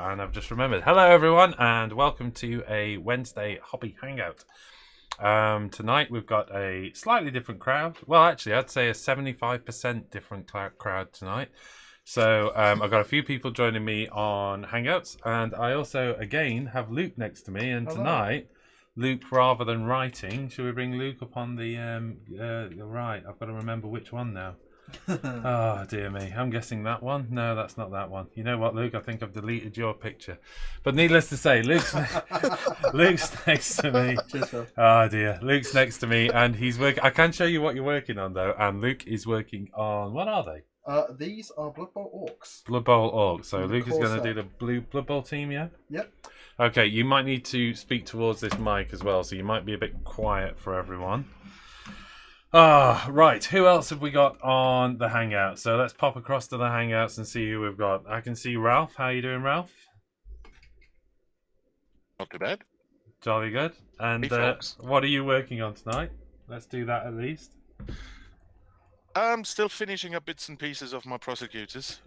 and I've just remembered. Hello, everyone, and welcome to a Wednesday hobby hangout. Tonight we've got a slightly different crowd. Well, actually, I'd say a 75% different crowd tonight. So I've got a few people joining me on Hangouts, and I also, again, have Luke next to me. And tonight, Luke, rather than writing, should we bring Luke up on the... right, I've got to remember which one now. Oh, dear me. I'm guessing that one. No, that's not that one. You know what, Luke? I think I've deleted your picture. But needless to say, Luke's next to me. Oh, dear. Luke's next to me, and he's working... I can show you what you're working on, though. And Luke is working on... What are they? These are Bloodbowl orks. Bloodbowl orks. So Luke is going to do the blue Bloodbowl team, yeah? Yep. Okay, you might need to speak towards this mic as well, so you might be a bit quiet for everyone. Right. Who else have we got on the Hangout? So let's pop across to the Hangouts and see who we've got. I can see Ralph. How you doing, Ralph? Not too bad. Jolly good. And what are you working on tonight? Let's do that at least. I'm still finishing up bits and pieces of my prosecutors.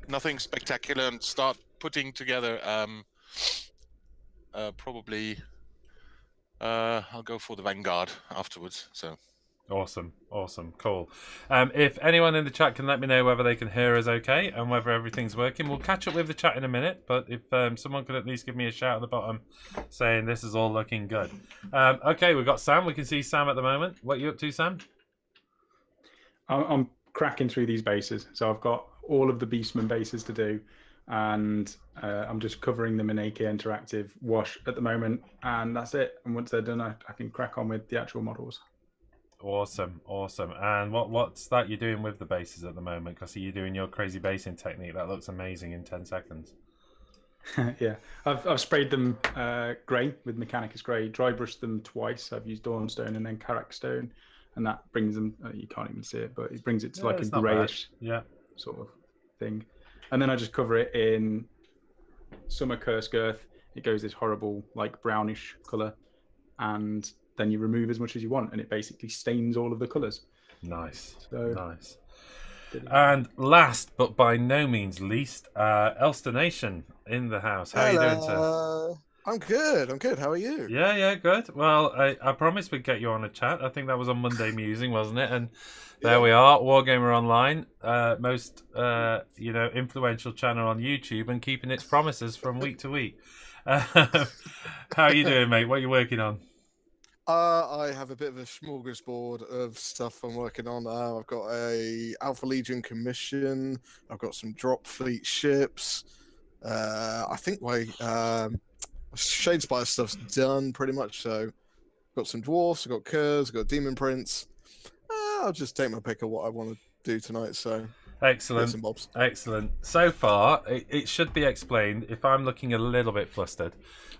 Nothing spectacular, and start putting together probably I'll go for the Vanguard afterwards. So awesome, cool. If anyone in the chat can let me know whether they can hear us okay and whether everything's working, we'll catch up with the chat in a minute. But if someone could at least give me a shout at the bottom saying this is all looking good. Okay, we've got Sam. We can see Sam at the moment. What are you up to, Sam? I'm cracking through these bases, so I've got all of the Beastman bases to do, and I'm just covering them in AK Interactive Wash at the moment, and that's it. And once they're done, I can crack on with the actual models. Awesome. And what's that you're doing with the bases at the moment? Because you're doing your crazy basing technique. That looks amazing in 10 seconds. Yeah, I've sprayed them grey with Mechanicus Grey, dry brushed them twice. I've used Dawnstone and then Karak Stone. And that brings them, you can't even see it, but it brings it to like a greyish sort of thing. And then I just cover it in Summer Curse Girth. It goes this horrible, like brownish colour. And then you remove as much as you want, and it basically stains all of the colours. Nice. So, nice. And last, but by no means least, Elster Nation in the house. How are you doing, sir? I'm good. How are you? Yeah, good. Well, I promised we'd get you on a chat. I think that was on Monday Musing, wasn't it? And there we are, Wargamer Online, most influential channel on YouTube, and keeping its promises from week to week. How are you doing, mate? What are you working on? I have a bit of a smorgasbord of stuff I'm working on. I've got a Alpha Legion commission. I've got some drop fleet ships. I think my Shadespire stuff's done pretty much. So, got some dwarfs, I've got curs, I've got demon prince. I'll just take my pick of what I want to do tonight. So, excellent. So far, it should be explained. If I'm looking a little bit flustered,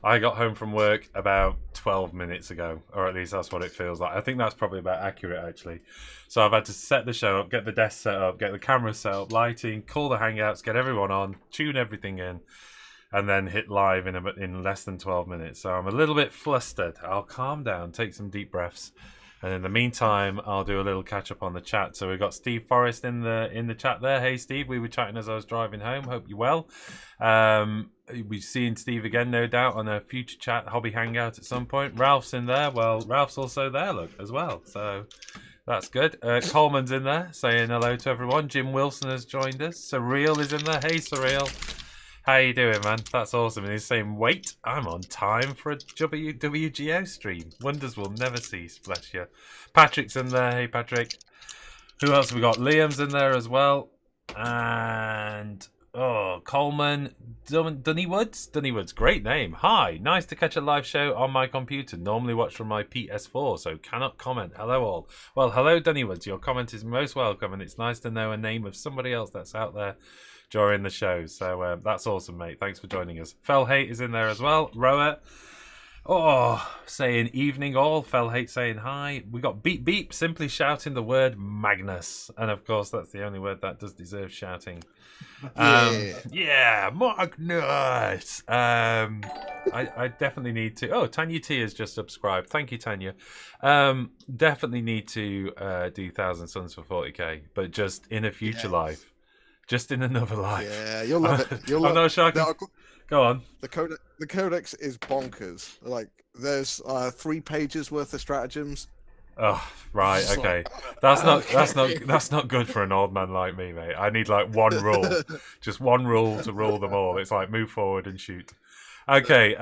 I got home from work about 12 minutes ago, or at least that's what it feels like. I think that's probably about accurate, actually. So I've had to set the show up, get the desk set up, get the camera set up, lighting, call the Hangouts, get everyone on, tune everything in, and then hit live in less than 12 minutes. So I'm a little bit flustered. I'll calm down, take some deep breaths, and in the meantime, I'll do a little catch up on the chat. So we've got Steve Forrest in the chat there. Hey, Steve, we were chatting as I was driving home. Hope you're well. We're seeing Steve again, no doubt, on a future chat hobby hangout at some point. Ralph's in there. Well, Ralph's also there, look, as well. So that's good. Coleman's in there saying hello to everyone. Jim Wilson has joined us. Surreal is in there. Hey, Surreal. How you doing, man? That's awesome. And he's saying, wait, I'm on time for a WGO stream. Wonders will never cease, bless you. Patrick's in there. Hey, Patrick. Who else have we got? Liam's in there as well. And, Coleman. Dunnywoods? Dunnywoods, great name. Hi, nice to catch a live show on my computer. Normally watch from my PS4, so cannot comment. Hello, all. Well, hello, Dunnywoods. Your comment is most welcome, and it's nice to know a name of somebody else that's out there during the show. So that's awesome, mate. Thanks for joining us. Fellhate is in there as well. Rower. Saying evening all. Fellhate saying hi. We got Beep Beep simply shouting the word Magnus. And of course, that's the only word that does deserve shouting. Yeah, Magnus. I definitely need to. Oh, Tanya T has just subscribed. Thank you, Tanya. Definitely need to do 1,000 Suns for 40k, but just in a future life. just in another life. Yeah, you'll love it. You'll I'm love not sure I can... Go on. The codex is bonkers. Like, there's 3 pages worth of stratagems. Oh, right, It's okay. like, That's not good for an old man like me, mate. I need like one rule, just one rule to rule them all. It's like move forward and shoot. Okay,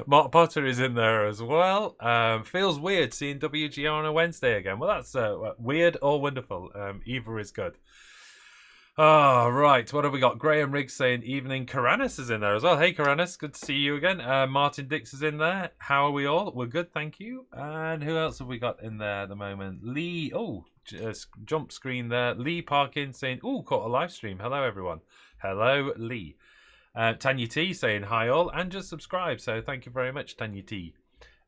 Mark Potter is in there as well. Feels weird seeing WGO on a Wednesday again. Well, that's weird or wonderful. Either is good. Oh, right. What have we got? Graham Riggs saying evening. Karanis is in there as well. Hey, Karanis. Good to see you again. Martin Dix is in there. How are we all? We're good, thank you. And who else have we got in there at the moment? Lee. Oh, jump screen there. Lee Parkin saying, oh, caught a live stream. Hello, everyone. Hello, Lee. Tanya T saying hi all and just subscribe. So thank you very much, Tanya T.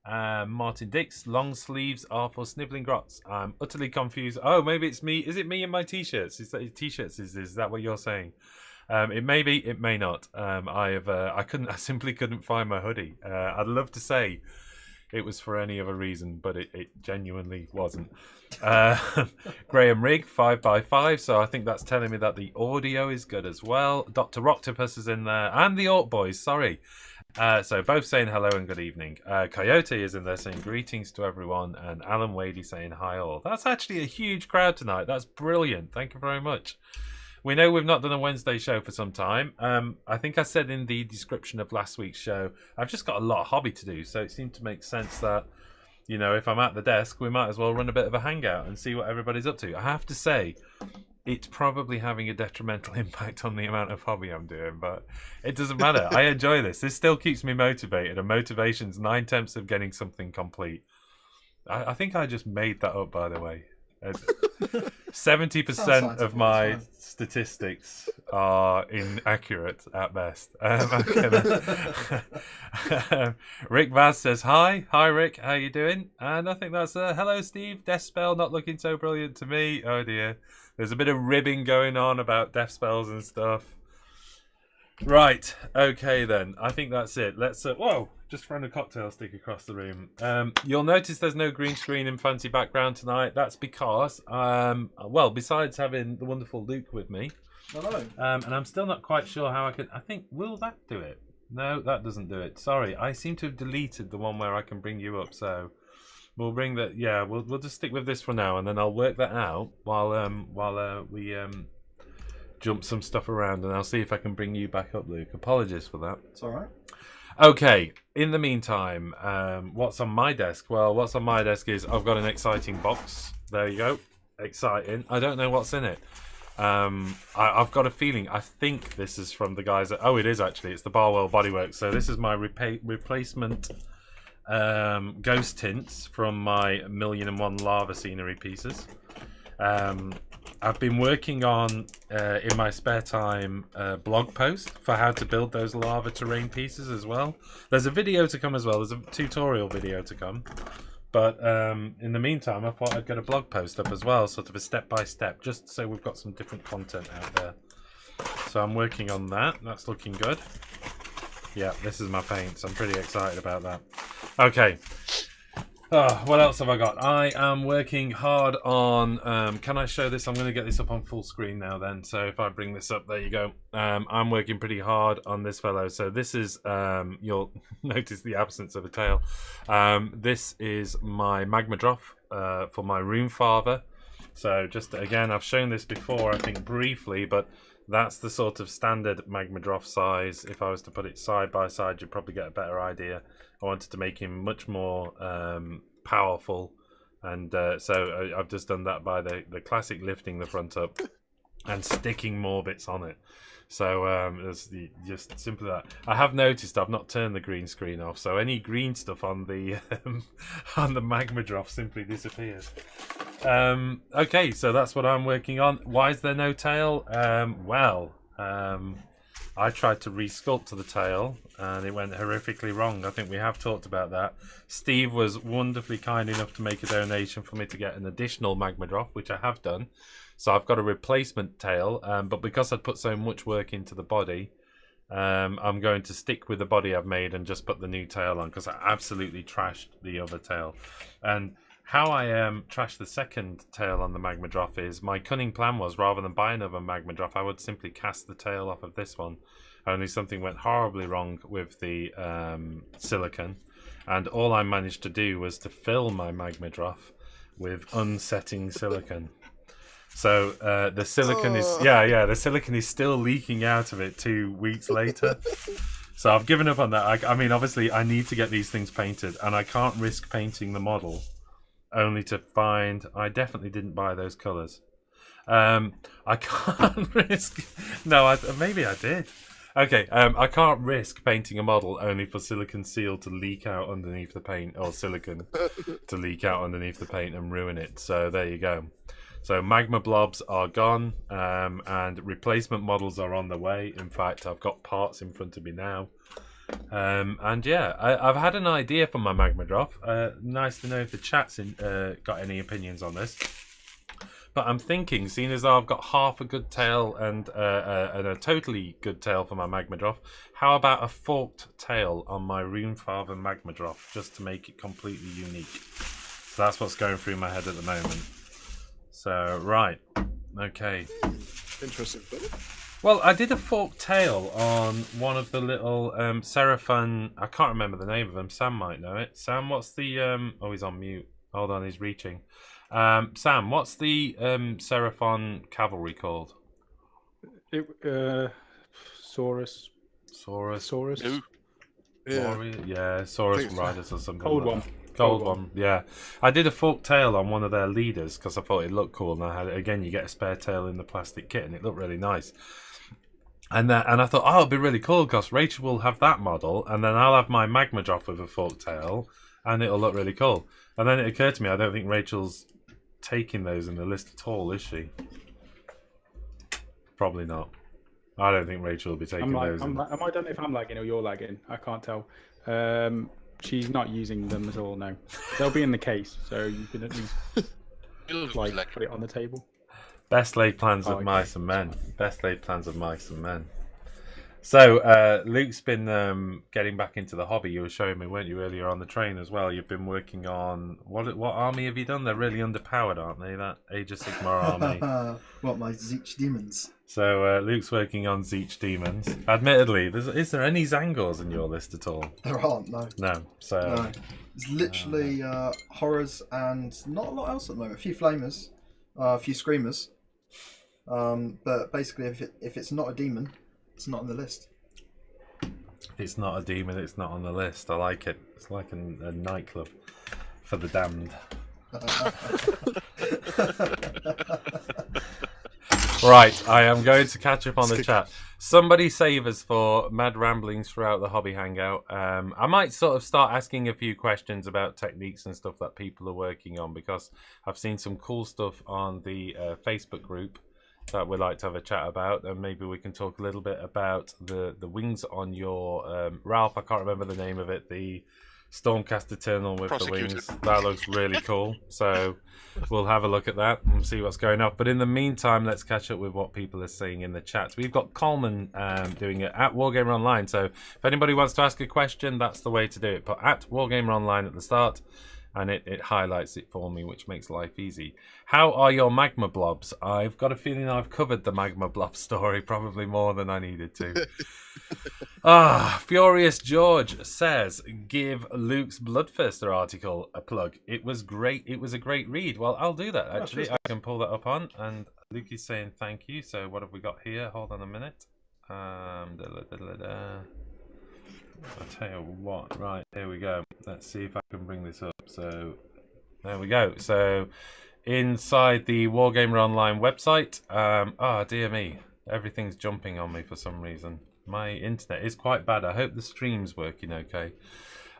Martin Dix, long sleeves are for snivelling grots. I'm utterly confused. Oh, maybe it's me. Is it me in my t-shirts? Is that t-shirts? Is that what you're saying? It may be, it may not. I simply couldn't find my hoodie. I'd love to say it was for any other reason, but it genuinely wasn't. Graham Rigg, 5x5, so I think that's telling me that the audio is good as well. Dr. Octopus is in there, and the Orc Boys, sorry. So both saying hello and good evening. Coyote is in there saying greetings to everyone, and Alan Wadey saying hi all. That's actually a huge crowd tonight. That's brilliant. Thank you very much. We know we've not done a Wednesday show for some time. I think I said in the description of last week's show, I've just got a lot of hobby to do, so it seemed to make sense that, you know, if I'm at the desk, we might as well run a bit of a hangout and see what everybody's up to. I have to say, it's probably having a detrimental impact on the amount of hobby I'm doing, but it doesn't matter. I enjoy this. This still keeps me motivated, and motivation's 9/10 of getting something complete. I think I just made that up, by the way. 70% of my statistics are inaccurate at best. Rick Vaz says hi. Hi, Rick. How you doing? And I think that's hello, Steve. Death spell not looking so brilliant to me. Oh dear. There's a bit of ribbing going on about death spells and stuff. Right. Okay then. I think that's it. Let's. Whoa! Just thrown a cocktail stick across the room. You'll notice there's no green screen and fancy background tonight. That's because, well, besides having the wonderful Luke with me, hello. And I'm still not quite sure how I can. I think will that do it? No, that doesn't do it. Sorry, I seem to have deleted the one where I can bring you up. So we'll bring that. Yeah, we'll just stick with this for now, and then I'll work that out while we jump some stuff around, and I'll see if I can bring you back up, Luke. Apologies for that. It's all right. Okay, in the meantime, what's on my desk? Well, what's on my desk is I've got an exciting box. There you go. Exciting. I don't know what's in it. I've got a feeling. I think this is from the guys at... Oh, it is actually. It's the Barwell Bodyworks. So this is my replacement ghost tints from my 1,000,001 lava scenery pieces. I've been working on, in my spare time, a blog post for how to build those lava terrain pieces as well. There's a video to come as well. There's a tutorial video to come. But in the meantime, I thought I'd get a blog post up as well, sort of a step-by-step, just so we've got some different content out there. So I'm working on that. That's looking good. Yeah, this is my paints. I'm pretty excited about that. Okay. Oh, what else have I got? I am working hard on... can I show this? I'm going to get this up on full screen now then. So if I bring this up, there you go. I'm working pretty hard on this fellow. So this is... you'll notice the absence of a tail. This is my Magma Drop for my Rune Father. So just, again, I've shown this before, I think, briefly, but that's the sort of standard Magma Drop size. If I was to put it side by side, you'd probably get a better idea. I wanted to make him much more powerful, and so I've just done that by the classic lifting the front up and sticking more bits on it. So it's just simply that. I have noticed I've not turned the green screen off, so any green stuff on the on the Magma Drop simply disappears. Okay, so that's what I'm working on. Why is there no tail? I tried to resculpt the tail and it went horrifically wrong. I think we have talked about that. Steve was wonderfully kind enough to make a donation for me to get an additional Magma Drop, which I have done. So I've got a replacement tail, but because I'd put so much work into the body, I'm going to stick with the body I've made and just put the new tail on, because I absolutely trashed the other tail. And how I trashed the second tail on the Magmadroth is my cunning plan was, rather than buy another Magmadroth, I would simply cast the tail off of this one. Only something went horribly wrong with the silicon, and all I managed to do was to fill my Magmadroth with unsetting silicon. So the silicon is the silicon is still leaking out of it 2 weeks later. So I've given up on that. I mean, obviously, I need to get these things painted, and I can't risk painting the model only to find I definitely didn't buy those colours. I can't risk. No, maybe I did. Okay, I can't risk painting a model only for silicon seal to leak out underneath the paint, or silicon to leak out underneath the paint and ruin it. So there you go. So magma blobs are gone, and replacement models are on the way. In fact, I've got parts in front of me now. And yeah, I've had an idea for my Magmadroth. Nice to know if the chat's got any opinions on this. But I'm thinking, seeing as though I've got half a good tail and a totally good tail for my Magmadroth, how about a forked tail on my Runefather Magmadroth, just to make it completely unique? So that's what's going through my head at the moment. So, right. Okay. Interesting. Well, I did a forked tail on one of the little Seraphon... I can't remember the name of them. Sam might know it. Sam, what's the... Oh, he's on mute. Hold on, he's reaching. Sam, what's the Seraphon cavalry called? Saurus. Yeah, Saurus Riders or something. Cold one. Cold one, yeah. I did a forked tail on one of their leaders because I thought it looked cool, and I had again, you get a spare tail in the plastic kit, and it looked really nice. And I thought, oh, it'll be really cool because Rachel will have that model, and then I'll have my Magmadroth with a forked tail, and it'll look really cool. And then it occurred to me, I don't think Rachel's taking those in the list at all, is she? Probably not. I don't think Rachel will be taking those. I don't know if I'm lagging or you're lagging. I can't tell. She's not using them at all now. They'll be in the case, so you can at least put it on the table. Best laid plans of mice and men. Best laid plans of mice and men. So, Luke's been getting back into the hobby. You were showing me, weren't you, earlier on the train as well? You've been working on... What army have you done? They're really underpowered, aren't they? That Age of Sigmar army. What, my Zeech demons? So, Luke's working on Zeech demons. Admittedly, is there any Zangors in your list at all? There aren't, no. No, so... No. It's literally horrors and not a lot else at the moment. A few flamers, a few screamers. But basically, if it's not a demon... It's not on the list. It's not a demon, it's not on the list. I like it. It's like a nightclub for the damned. Right, I am going to catch up on the chat. Somebody save us for mad ramblings throughout the hobby hangout. I might sort of start asking a few questions about techniques and stuff that people are working on, because I've seen some cool stuff on the Facebook group that we'd like to have a chat about, and maybe we can talk a little bit about the wings on your Ralph. I can't remember the name of it. The Stormcast Eternal with the wings. That looks really cool. So we'll have a look at that and see what's going on. But in the meantime, let's catch up with what people are saying in the chat. We've got Coleman doing it at Wargamer Online. So if anybody wants to ask a question, that's the way to do it. Put at Wargamer Online at the start, and it highlights it for me, which makes life easy. How are your magma blobs? I've got a feeling I've covered the magma blob story probably more than I needed to. Furious George says, give Luke's Bloodthirster article a plug. It was great. It was a great read. Well, I'll do that, actually. I can pull that up on. And Luke is saying thank you. So what have we got here? Hold on a minute. I'll tell you what, right, here we go. Let's see if I can bring this up. So, there we go. So, inside the Wargamer Online website, dear me, everything's jumping on me for some reason. My internet is quite bad. I hope the stream's working okay.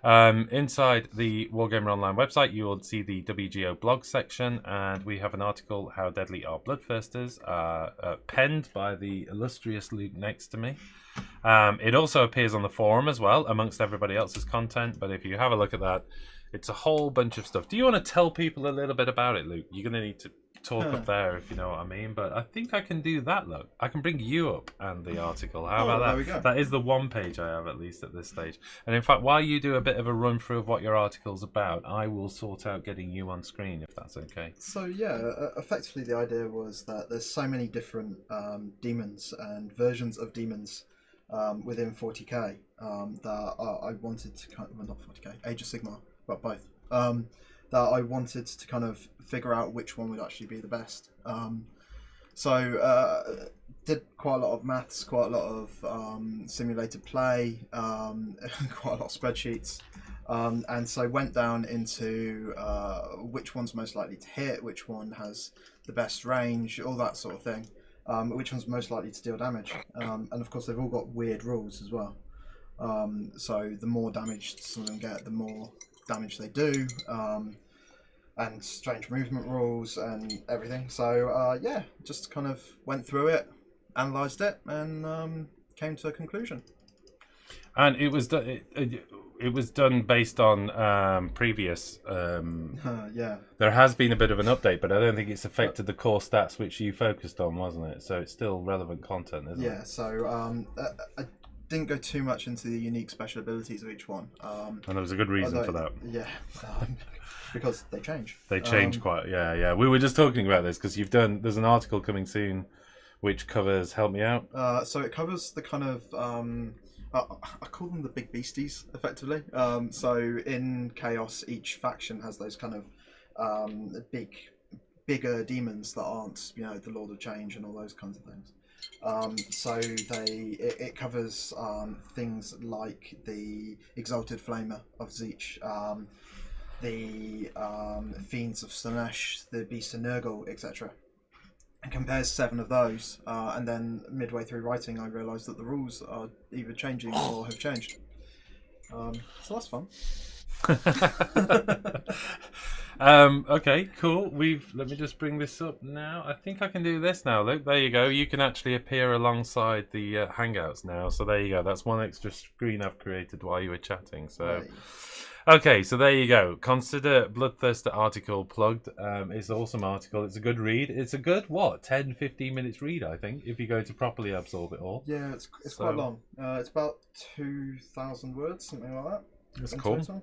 Inside the Wargamer Online website, you will see the WGO blog section, and we have an article, How Deadly Are Bloodthirsters, penned by the illustrious Luke next to me. It also appears on the forum as well, amongst everybody else's content, but if you have a look at that, it's a whole bunch of stuff. Do you want to tell people a little bit about it, Luke? You're going to need to talk up there, if you know what I mean. But I think I can do that. Look, I can bring you up and the article. How about that? There we go. That is the one page I have, at least at this stage. And in fact, while you do a bit of a run through of what your article's about, I will sort out getting you on screen, if that's okay. So yeah, effectively the idea was that there's so many different demons and versions of demons within 40k that I wanted to kind of, well, not 40k, Age of Sigmar, but both. That I wanted to kind of figure out which one would actually be the best. So did quite a lot of maths, quite a lot of simulated play, quite a lot of spreadsheets, and so went down into which one's most likely to hit, which one has the best range, all that sort of thing, which one's most likely to deal damage, and of course they've all got weird rules as well. So the more damage some of them get, the more damage they do, and strange movement rules and everything. So yeah, just kind of went through it, analysed it, and came to a conclusion. And it was it was done based on previous. Yeah. There has been a bit of an update, but I don't think it's affected the core stats which you focused on, wasn't it? So it's still relevant content, isn't it? Yeah. So I didn't go too much into the unique special abilities of each one. And there was a good reason for that. Yeah. Because they change. They change quite. Yeah. We were just talking about this because there's an article coming soon, which covers. Help me out. So it covers the kind of. I call them the big beasties, effectively. So in Chaos, each faction has those kind of bigger demons that aren't, the Lord of Change and all those kinds of things. So it covers things like the Exalted Flamer of Zeech, the Fiends of Slanesh, the Beast of Nurgle, etc. And compares 7 of those, and then midway through writing I realised that the rules are either changing or have changed. So that's fun. Okay, cool. Let me just bring this up now. I think I can do this now, Luke. There you go. You can actually appear alongside the Hangouts now. So there you go. That's one extra screen I've created while you were chatting. So. Right. Okay, so there you go. Consider Bloodthirster article plugged. It's an awesome article. It's a good read. It's a good, 10-15 minutes read, I think, if you're going to properly absorb it all. Yeah, it's quite long. It's about 2,000 words, something like that. That's cool. Total.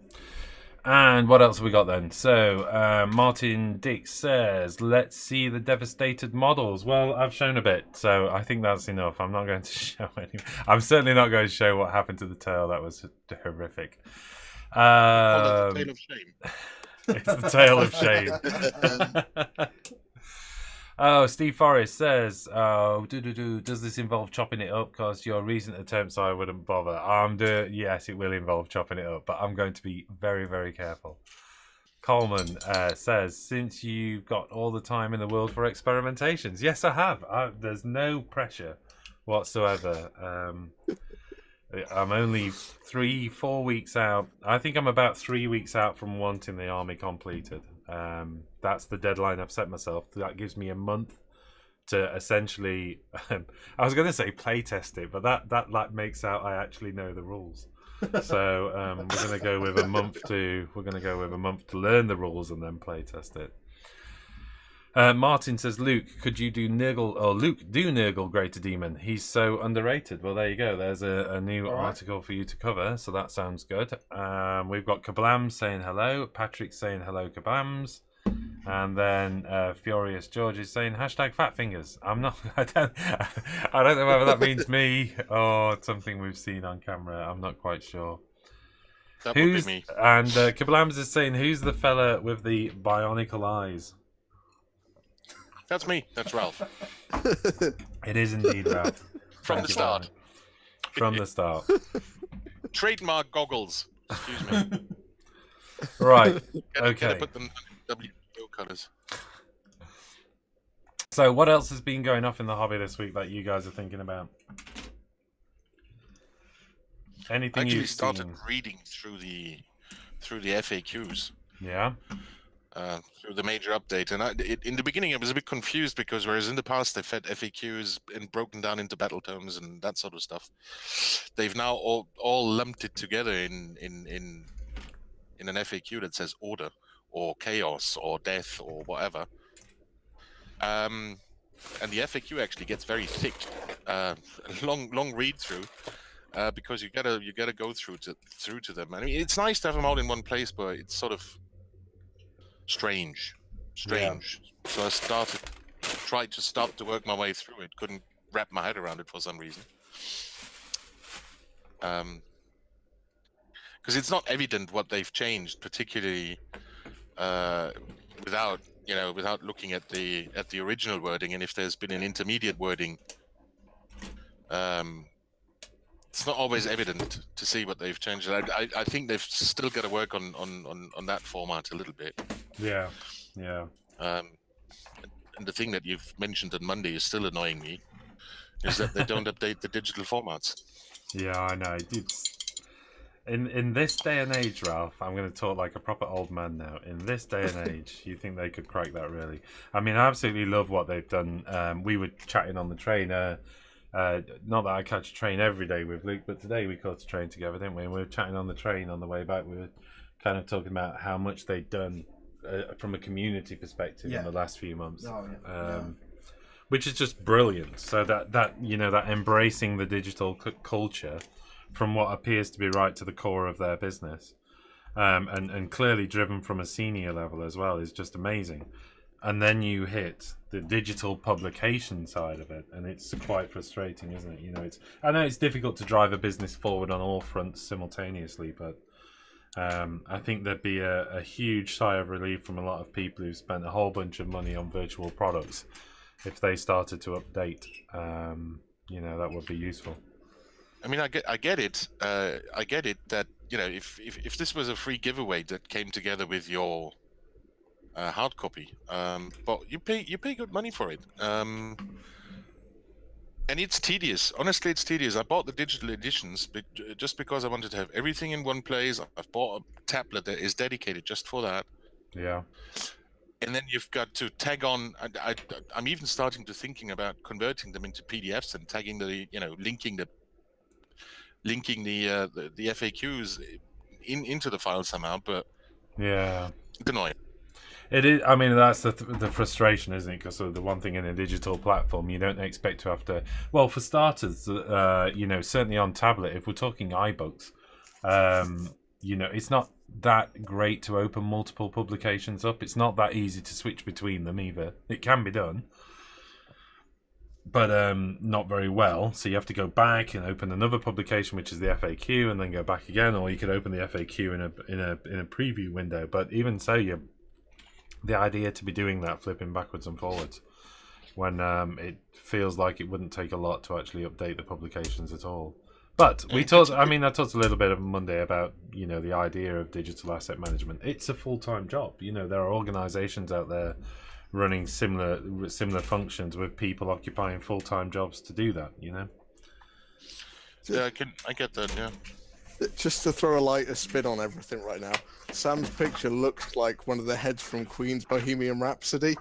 And what else have we got then? So, Martin Dix says, let's see the devastated models. Well, I've shown a bit, so I think that's enough. I'm not going to show any. I'm certainly not going to show what happened to the tail. That was horrific. The tale of shame. It's the tale of shame. Oh, Steve Forrest says, does this involve chopping it up? Because your recent attempts, I wouldn't bother. Yes, it will involve chopping it up, but I'm going to be very, very careful. Coleman says, since you've got all the time in the world for experimentations. Yes, I have. There's no pressure whatsoever. I'm only 3-4 weeks out. I think I'm about 3 weeks out from wanting the army completed. That's the deadline I've set myself. That gives me a month to essentially. I was going to say play test it, but that makes out I actually know the rules. So we're going to go with a month to learn the rules and then play test it. Martin says, Luke, could you do Nurgle, or Luke, do Nurgle Greater Demon? He's so underrated. Well, there you go. There's a new article for you to cover, so that sounds good. We've got Kablams saying hello, Patrick saying hello, Kablams, and then Furious George is saying #FatFingers. I don't know whether that means me or something we've seen on camera. I'm not quite sure. That would be me. And Kablams is saying, who's the fella with the bionicle eyes? That's me. That's Ralph. It is indeed Ralph. From the start. From the start. Trademark goggles. Excuse me. Right. Gotta Okay. put them in WGO colours. So, what else has been going off in the hobby this week that you guys are thinking about? Anything I actually you've started seen? reading through the FAQs. Yeah. Through the major update, and in the beginning I was a bit confused because whereas in the past they've had FAQs and broken down into battle tomes and that sort of stuff, they've now all lumped it together in an FAQ that says order or chaos or death or whatever. And the FAQ actually gets very thick, long read through, because you gotta go through to them. I mean, it's nice to have them all in one place, but it's sort of strange. So I tried to start to work my way through it. Couldn't wrap my head around it for some reason. Because it's not evident what they've changed, particularly without looking at the original wording, and if there's been an intermediate wording, it's not always evident to see what they've changed. I think they've still got to work on that format a little bit. Yeah. And the thing that you've mentioned on Monday is still annoying me, is that they don't update the digital formats. Yeah, I know. It's in this day and age, Ralph. I'm going to talk like a proper old man now. In this day and age, you think they could crack that? Really? I mean, I absolutely love what they've done. We were chatting on the train. Not that I catch a train every day with Luke, but today we caught a train together, didn't we? And we were chatting on the train on the way back. We were kind of talking about how much they'd done from a community perspective in the last few months. Which is just brilliant. So that embracing the digital culture from what appears to be right to the core of their business, and clearly driven from a senior level as well, is just amazing. And then you hit the digital publication side of it, and it's quite frustrating, isn't it? I know it's difficult to drive a business forward on all fronts simultaneously, but I think there'd be a huge sigh of relief from a lot of people who've spent a whole bunch of money on virtual products. If they started to update, that would be useful. I mean, I get it. I get it that if this was a free giveaway that came together with your hard copy, but you pay good money for it, and it's tedious. Honestly, it's tedious. I bought the digital editions just because I wanted to have everything in one place. I've bought a tablet that is dedicated just for that. Yeah. And then you've got to tag on. I'm even starting to thinking about converting them into PDFs and tagging linking the FAQs into the file somehow. But yeah, it's annoying. It is. I mean, that's the frustration, isn't it? Because the one thing in a digital platform, you don't expect to have to. Well, for starters, certainly on tablet, if we're talking iBooks, it's not that great to open multiple publications up. It's not that easy to switch between them either. It can be done, but not very well. So you have to go back and open another publication, which is the FAQ, and then go back again, or you could open the FAQ in a preview window. But even so, the idea to be doing that, flipping backwards and forwards, when it feels like it wouldn't take a lot to actually update the publications at all. But I talked a little bit on Monday about, the idea of digital asset management. It's a full-time job. There are organizations out there running similar functions with people occupying full-time jobs to do that, Yeah, I get that, yeah. Just to throw a lighter spin on everything right now, Sam's picture looks like one of the heads from Queen's Bohemian Rhapsody.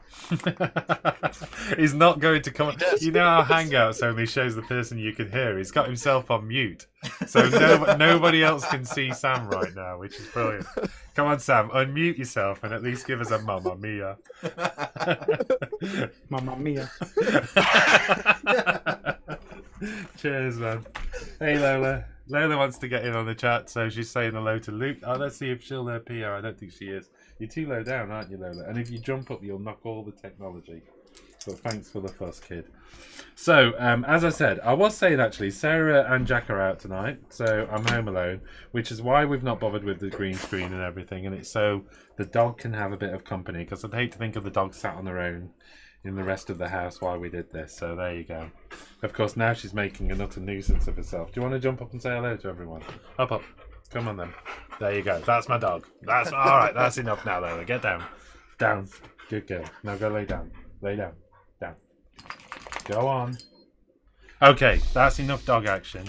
He's not going to come. You know how Hangouts only shows the person you can hear. He's got himself on mute, so nobody else can see Sam right now, which is brilliant. Come on, Sam, unmute yourself and at least give us a Mamma Mia. Mamma Mia. Cheers, man. Hey, Lola. Lola wants to get in on the chat, so she's saying hello to Luke. Oh, let's see if she'll PR. I don't think she is. You're too low down, aren't you, Lola? And if you jump up, you'll knock all the technology. But thanks for the fuss, kid. So, as I said, I was saying actually, Sarah and Jack are out tonight, so I'm home alone, which is why we've not bothered with the green screen and everything, and it's so the dog can have a bit of company, because I'd hate to think of the dog sat on their own in the rest of the house while we did this. So there you go. Of course, now she's making an utter nuisance of herself. Do you want to jump up and say hello to everyone? Up. Come on then. There you go. That's my dog. That's all right. That's enough now, Lola. Get down. Down. Good girl. Now go lay down. Lay down. Down. Go on. Okay, that's enough dog action.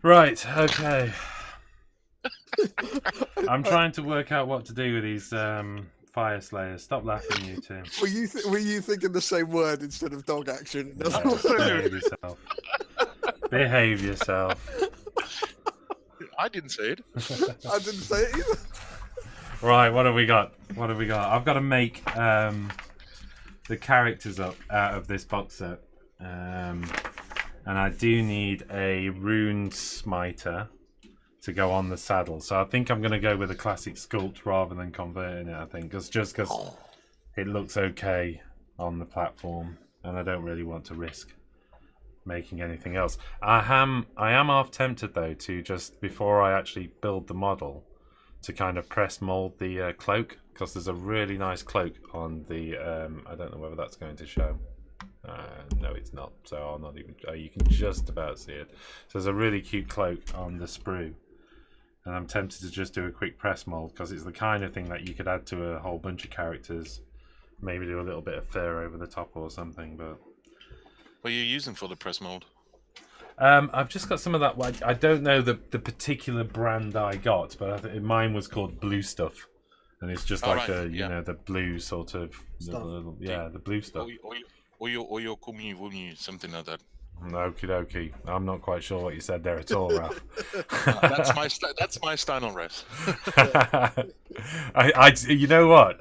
Right. Okay. I'm trying to work out what to do with these Fryeslayers. Stop laughing, you two. Were you thinking the same word instead of dog action? Behave yourself. Behave yourself. I didn't say it. I didn't say it either. Right, what have we got? I've got to make the characters up out of this box set. And I do need a rune smiter to go on the saddle. So I think I'm going to go with a classic sculpt rather than converting it, I think. Just because it looks okay on the platform. And I don't really want to risk making anything else. I am half tempted, though, to just, before I actually build the model, to kind of press mold the cloak. Because there's a really nice cloak on the... I don't know whether that's going to show. No, it's not. So I'll not even. You can just about see it. So there's a really cute cloak on the sprue, and I'm tempted to just do a quick press mold because it's the kind of thing that you could add to a whole bunch of characters. Maybe do a little bit of fur over the top or something. But what are you using for the press mold? I've just got some of that. I don't know the particular brand I got, but I think mine was called Blue Stuff, and it's just like right, you know, the blue sort of the blue stuff. Or your kumi wumi, something like that. Okie dokie. I'm not quite sure what you said there at all, Ralph. That's my style on refs. You know what?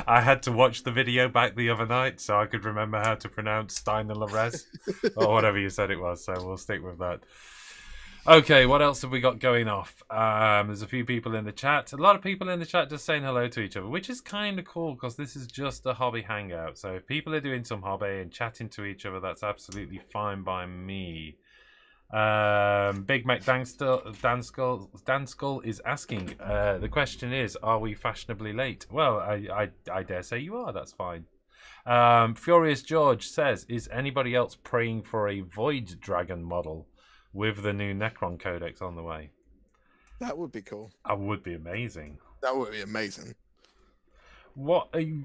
I had to watch the video back the other night so I could remember how to pronounce Steiner Res or whatever you said it was. So we'll stick with that. Okay, what else have we got going off? There's a few people in the chat. A lot of people in the chat just saying hello to each other, which is kind of cool because this is just a hobby hangout. So if people are doing some hobby and chatting to each other, that's absolutely fine by me. Big Mac Dan Skull is asking, the question is, are we fashionably late? Well, I dare say you are, that's fine. Furious George says, is anybody else praying for a Void Dragon model with the new Necron Codex on the way? That would be cool. That would be amazing. That would be amazing. What are you...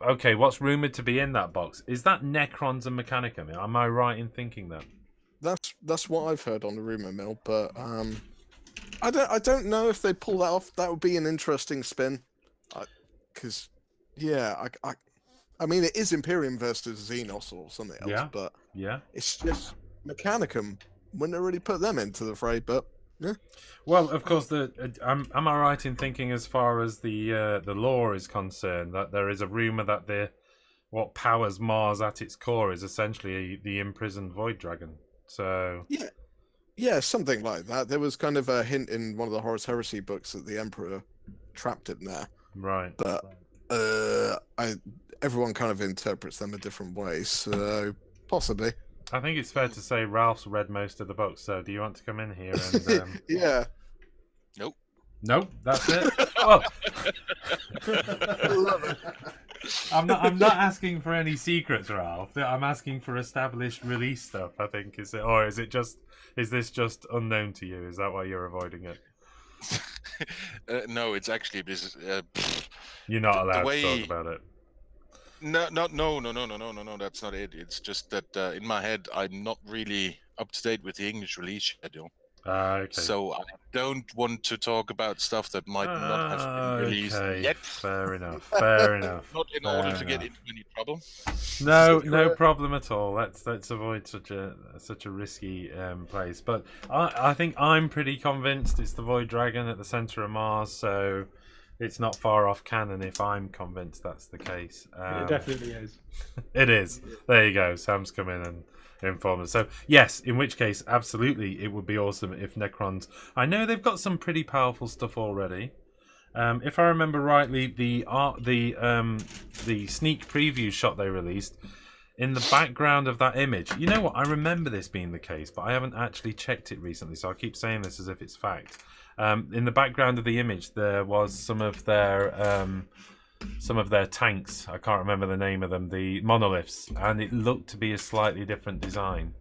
Okay, what's rumoured to be in that box? Is that Necrons and Mechanicum? Am I right in thinking that? That's what I've heard on the rumour mill, but I don't know if they pull that off. That would be an interesting spin. Because, I mean, it is Imperium versus Xenos or something else, but it's just... Mechanicum wouldn't have really put them into the fray, but yeah. Well, of course, am I right in thinking, as far as the lore is concerned, that there is a rumor that what powers Mars at its core is essentially the imprisoned Void Dragon. So yeah, something like that. There was kind of a hint in one of the Horus Heresy books that the Emperor trapped him there, right? But everyone kind of interprets them a different way, so possibly. I think it's fair to say Ralph's read most of the books, so do you want to come in here and... Yeah. Nope. Nope, that's it. Oh. I'm not asking for any secrets, Ralph. I'm asking for established release stuff, I think. Is this just unknown to you? Is that why you're avoiding it? No, it's actually this. You're not allowed to talk about it. No, that's not it. It's just that in my head, I'm not really up to date with the English release schedule. Okay. So I don't want to talk about stuff that might not have been released yet. Fair enough. Fair enough. Not in order to get into any trouble. No problem at all. Let's avoid such a risky place. But I think I'm pretty convinced it's the Void Dragon at the centre of Mars. So it's not far off canon if I'm convinced that's the case. It definitely is. It is. There you go. Sam's come in and informed us. So yes, in which case, absolutely, it would be awesome if Necrons... I know they've got some pretty powerful stuff already. If I remember rightly, the sneak preview shot they released, in the background of that image... You know what? I remember this being the case, but I haven't actually checked it recently, so I keep saying this as if it's fact. In the background of the image, there was some of their tanks. I can't remember the name of them, the monoliths, and it looked to be a slightly different design.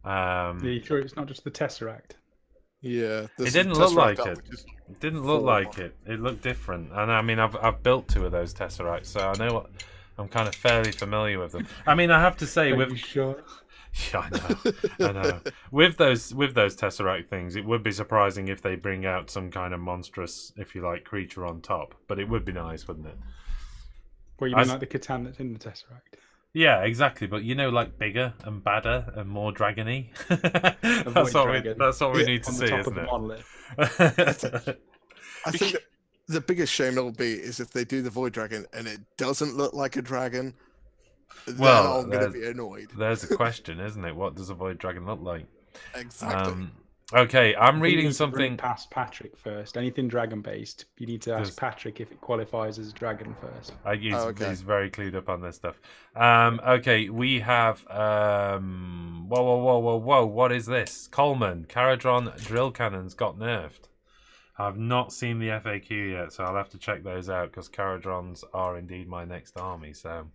You sure it's not just the Tesseract? Yeah, it didn't look like it. It didn't look like it. It looked different, and I mean, I've built 2 of those Tesseracts, so I know what. I'm kind of fairly familiar with them. I mean, I have to say, Are you sure? Yeah, I know. With those Tesseract things, it would be surprising if they bring out some kind of monstrous, if you like, creature on top. But it would be nice, wouldn't it? Well, you mean like the Catan that's in the Tesseract? Yeah, exactly. But like bigger and badder and more dragony. That's what we need to see, isn't it? I think The biggest shame it'll be is if they do the Void Dragon and it doesn't look like a dragon. Well, then I'm going to be annoyed. There's a question, isn't it? What does a Void Dragon look like? Exactly. Okay, I'm I think you reading need to something. run past Patrick first. Anything dragon based, you need to ask Does- Patrick if it qualifies as a dragon first. He's very clued up on this stuff. Okay, we have. Whoa! What is this? Coleman, Caradron drill cannons got nerfed. I've not seen the FAQ yet, so I'll have to check those out because Caradrons are indeed my next army. So.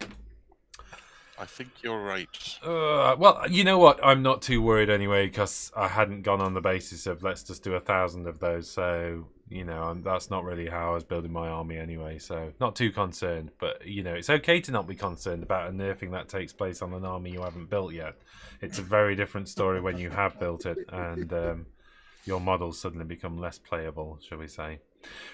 I think you're right. Well, you know what? I'm not too worried anyway because I hadn't gone on the basis of let's just do 1,000 of those. So that's not really how I was building my army anyway. So not too concerned. But it's okay to not be concerned about a nerfing that takes place on an army you haven't built yet. It's a very different story when you have built it and your models suddenly become less playable, shall we say.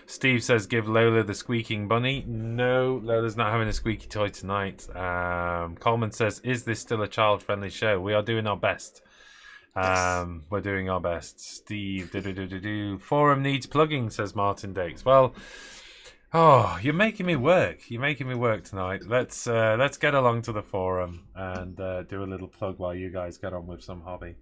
Steve says, give Lola the squeaking bunny. No, Lola's not having a squeaky toy tonight. Coleman says, is this still a child-friendly show? We are doing our best. We're doing our best. Steve, forum needs plugging, says Martin Dix. Well, you're making me work. You're making me work tonight. Let's get along to the forum and do a little plug while you guys get on with some hobby.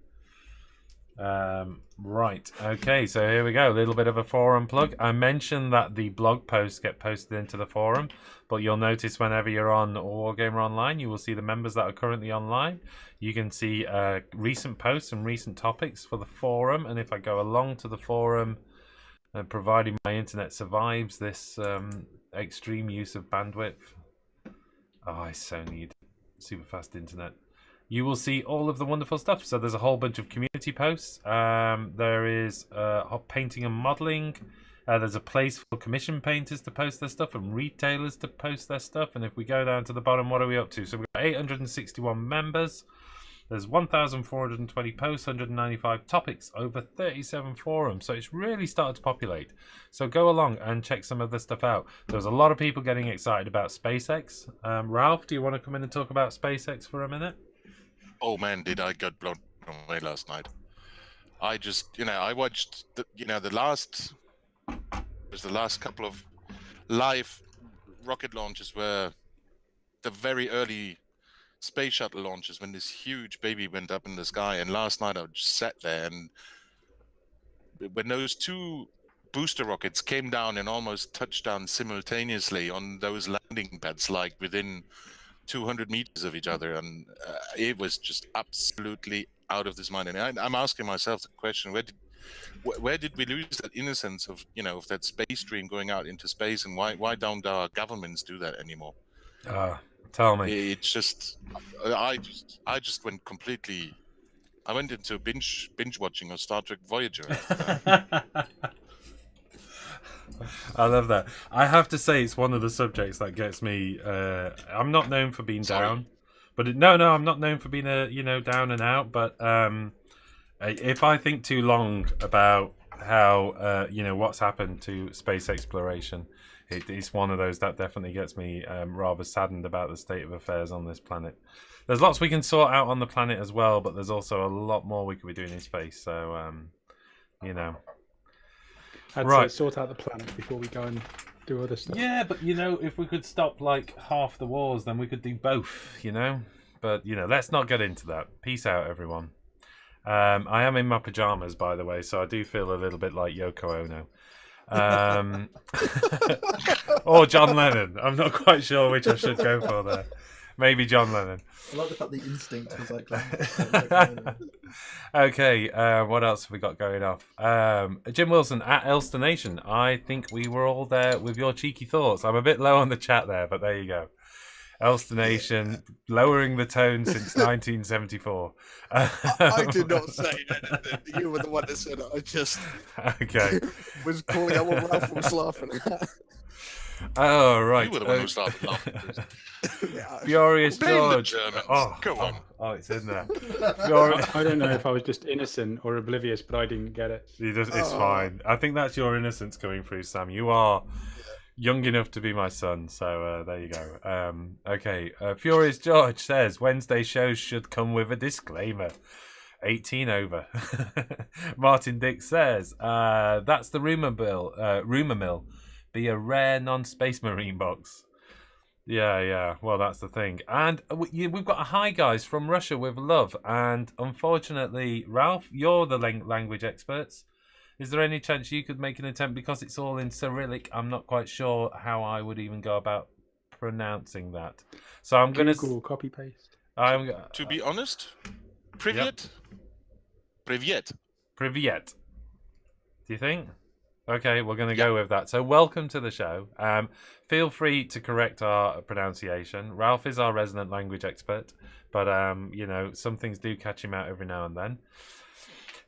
Right, okay, so here we go, a little bit of a forum plug. I mentioned that the blog posts get posted into the forum, but you'll notice whenever you're on Wargamer Online, you will see the members that are currently online. You can see recent posts and recent topics for the forum, and if I go along to the forum, providing my internet survives this extreme use of bandwidth, I so need super fast internet. You will see all of the wonderful stuff. So there's a whole bunch of community posts. There is painting and modeling. There's a place for commission painters to post their stuff and retailers to post their stuff. And if we go down to the bottom, what are we up to? So we've got 861 members. There's 1,420 posts, 195 topics, over 37 forums. So it's really started to populate. So go along and check some of the stuff out. There's a lot of people getting excited about SpaceX. Ralph, do you want to come in and talk about SpaceX for a minute? Oh man, did I get blown away last night? I just, I watched the last couple of live rocket launches were the very early space shuttle launches when this huge baby went up in the sky. And last night I just sat there, and when those two booster rockets came down and almost touched down simultaneously on those landing pads, like within 200 meters of each other, and it was just absolutely out of this mind. And I'm asking myself the question: where did we lose that innocence of of that space stream going out into space, and why don't our governments do that anymore? Tell me. It's just I just went completely. I went into binge watching of Star Trek Voyager. I love that. I have to say, it's one of the subjects that gets me. I'm not known for being down, but no, I'm not known for being down and out. But if I think too long about how what's happened to space exploration, it's one of those that definitely gets me rather saddened about the state of affairs on this planet. There's lots we can sort out on the planet as well, but there's also a lot more we could be doing in space. So I'd say sort out the planet before we go and do other stuff. Yeah, but if we could stop like half the wars, then we could do both, But let's not get into that. Peace out, everyone. I am in my pajamas, by the way, so I do feel a little bit like Yoko Ono. Or John Lennon. I'm not quite sure which I should go for there. Maybe John Lennon. I like the fact the instinct was like. Okay, what else have we got going off? Jim Wilson at Elster Nation. I think we were all there with your cheeky thoughts. I'm a bit low on the chat there, but there you go. Elster Nation, lowering the tone since 1974. I did not say that. You were the one that said it. I just was calling out what Ralph was laughing at. Oh, right. You were the one who started laughing. Furious George. Go on. Oh, it's in there. I don't know if I was just innocent or oblivious, but I didn't get it. It's fine. I think that's your innocence coming through, Sam. You are young enough to be my son, so there you go. Okay, Furious George says Wednesday shows should come with a disclaimer. 18 over. Martin Dick says that's the rumor mill be a rare non-Space Marine box. Yeah. Well, that's the thing. And we've got a hi, guys, from Russia with love. And unfortunately, Ralph, you're the language experts. Is there any chance you could make an attempt? Because it's all in Cyrillic, I'm not quite sure how I would even go about pronouncing that. So I'm going to copy paste. To be honest, Privyet. Privyet. Privyet. Do you think? Okay, we're going to go with that. So welcome to the show. Feel free to correct our pronunciation. Ralph is our resident language expert, but you know, some things do catch him out every now and then.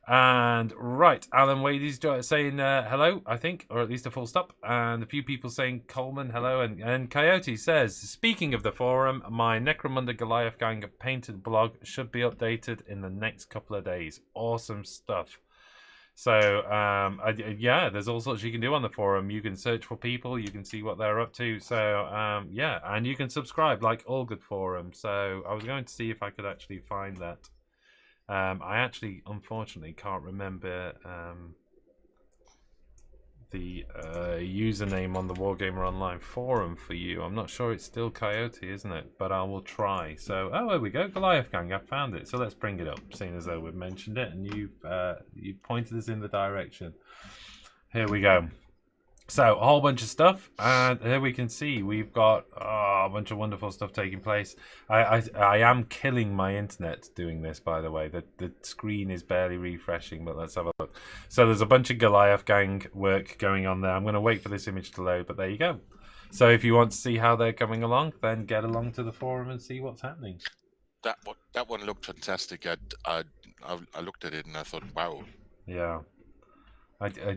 And right, Alan Wade is saying hello, I think, or at least a full stop. And a few people saying Coleman, hello. And Coyote says, speaking of the forum, my Necromunda Goliath Gang painted blog should be updated in the next couple of days. Awesome stuff. So, yeah, there's all sorts you can do on the forum. You can search for people. You can see what they're up to. So, yeah, and you can subscribe like all good forums. So I was going to see if I could actually find that. I actually, unfortunately, can't remember the username on the Wargamer Online forum for you. I'm not sure it's still Coyote, isn't it? But I will try. So, oh, there we go, Goliath Gang. I found it. So let's bring it up, seeing as though we've mentioned it and you pointed us in the direction. Here we go. So, a whole bunch of stuff, and here we can see we've got a bunch of wonderful stuff taking place. I am killing my internet doing this, by the way. The screen is barely refreshing, but let's have a look. So there's a bunch of Goliath Gang work going on there. I'm going to wait for this image to load, but there you go. So if you want to see how they're coming along, then get along to the forum and see what's happening. That one looked fantastic. I looked at it and I thought, wow. Yeah.